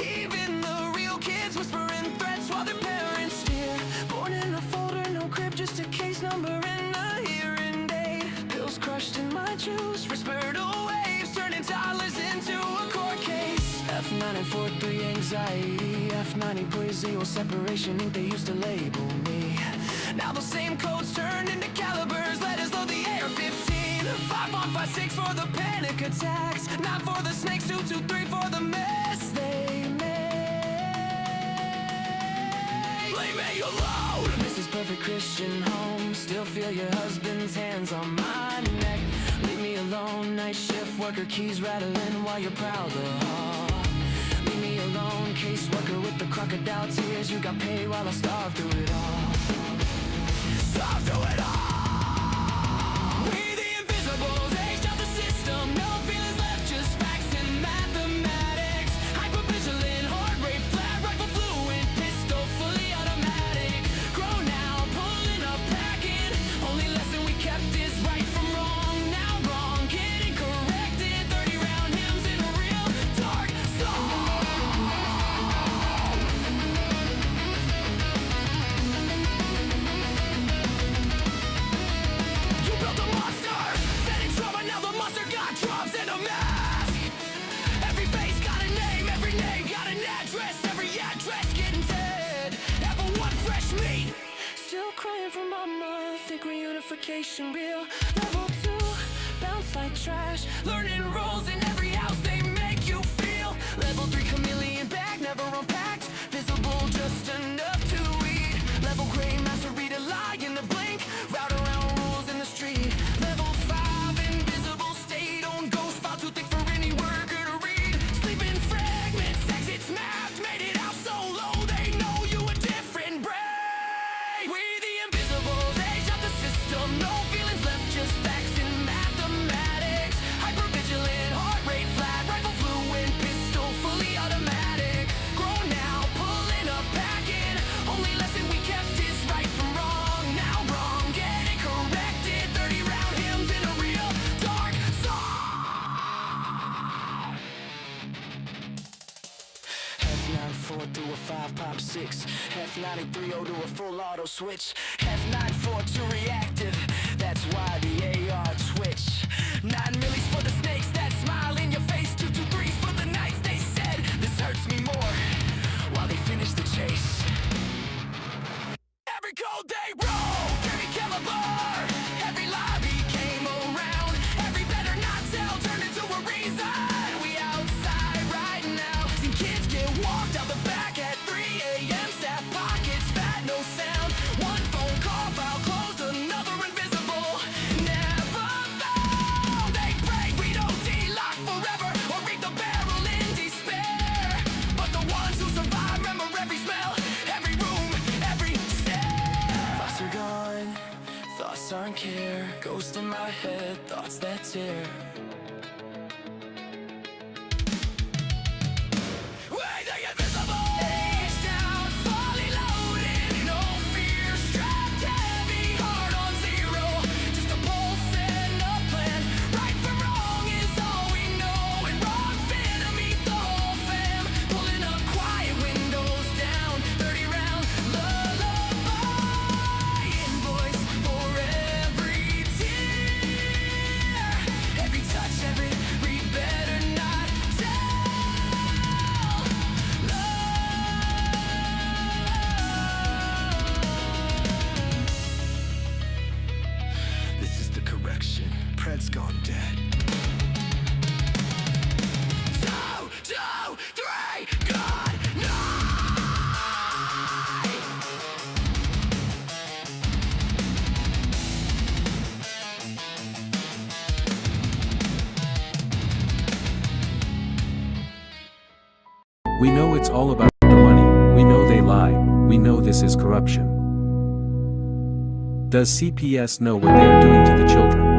Even the real kids whispering threats while their parents steer. Born in a folder, no crib, just a case number and a hearing date. Pills crushed in my juice, respiratory waves turning toddlers into a court case. F943 anxiety, F90.0 separation ink, they used to label me. Now those same codes turned into calibers, letters load the AR-15. 5156 for the panic attacks, not for the snakes, 223 for the mess they made. Leave me alone. This is perfect Christian home, still feel your husband's hands on my neck. Leave me alone, night shift worker, keys rattling while you're proud of heart. Leave me alone, caseworker with the crocodile tears, you got paid while I starved through it all. Starved through it all. We the invisibles, aged out the system, no feelings left, just facts and mathematics. Hypervigilant, heart rate, flat rifle fluent, pistol fully automatic. Grown now, pulling up, packing. Only lesson we kept is right from wrong. Now wrong, getting corrected. 30 round hymns in a real dark song. Dressed getting dead, everyone fresh meat. Still crying for mama, think reunification real. Level 2, bounce like trash. Learning roles in every house they make you feel. Level 3, chameleon bag, never unpacked. Visible just enough to eat. Level gray master, read a lie in the blink. Route around rules in the street. Level 5, invisible state. On ghost file too thick for any worker to read. Sleeping fragments, exits mapped. Made it out so low they know you a different breed. We the invisibles, age of the system. No feelings left, just facts and mathematics. Hypervigilant, heart rate flat. Rifle fluent, pistol fully automatic. Grown now, pulling up, packing. Only lesson we kept is right from wrong. Now wrong, get it corrected. 30 round hymns in a real dark song. F94 through a 5 pop 6. F93 to a full auto switch. F94 to reactive. That's why the AR twitch. 9 millis for the snakes that smile in your face. 223s for the nights they said this hurts me more. While they finish the chase. Every code they roll, every caliber, every lobby came around. Every better not tell turned into a reason. We outside right now. Seen kids get walked out the back at 3 a.m. Staff pockets fat, no sound. One phone call, file closed, another invisible. Never found. They pray we don't delock forever or read the barrel in despair. But the ones who survive remember every smell, every room, every stare. Thoughts are gone, thoughts aren't care. Ghost in my head, thoughts that tear. We're the invisible. Age down, fully loaded. No fear, strapped heavy, heart on zero. Just a pulse and a plan. Right from wrong is all we know. And wrong fit to meet the whole fam. Pulling up quiet, windows down. 30 round lullaby. Invoice for every tear. Every touch, every read better not tell. This is the correction. Pred's gone dead. 2, 2, 3, good night. We know it's all about the money, we know they lie, we know this is corruption. Does CPS know what they are doing to the children?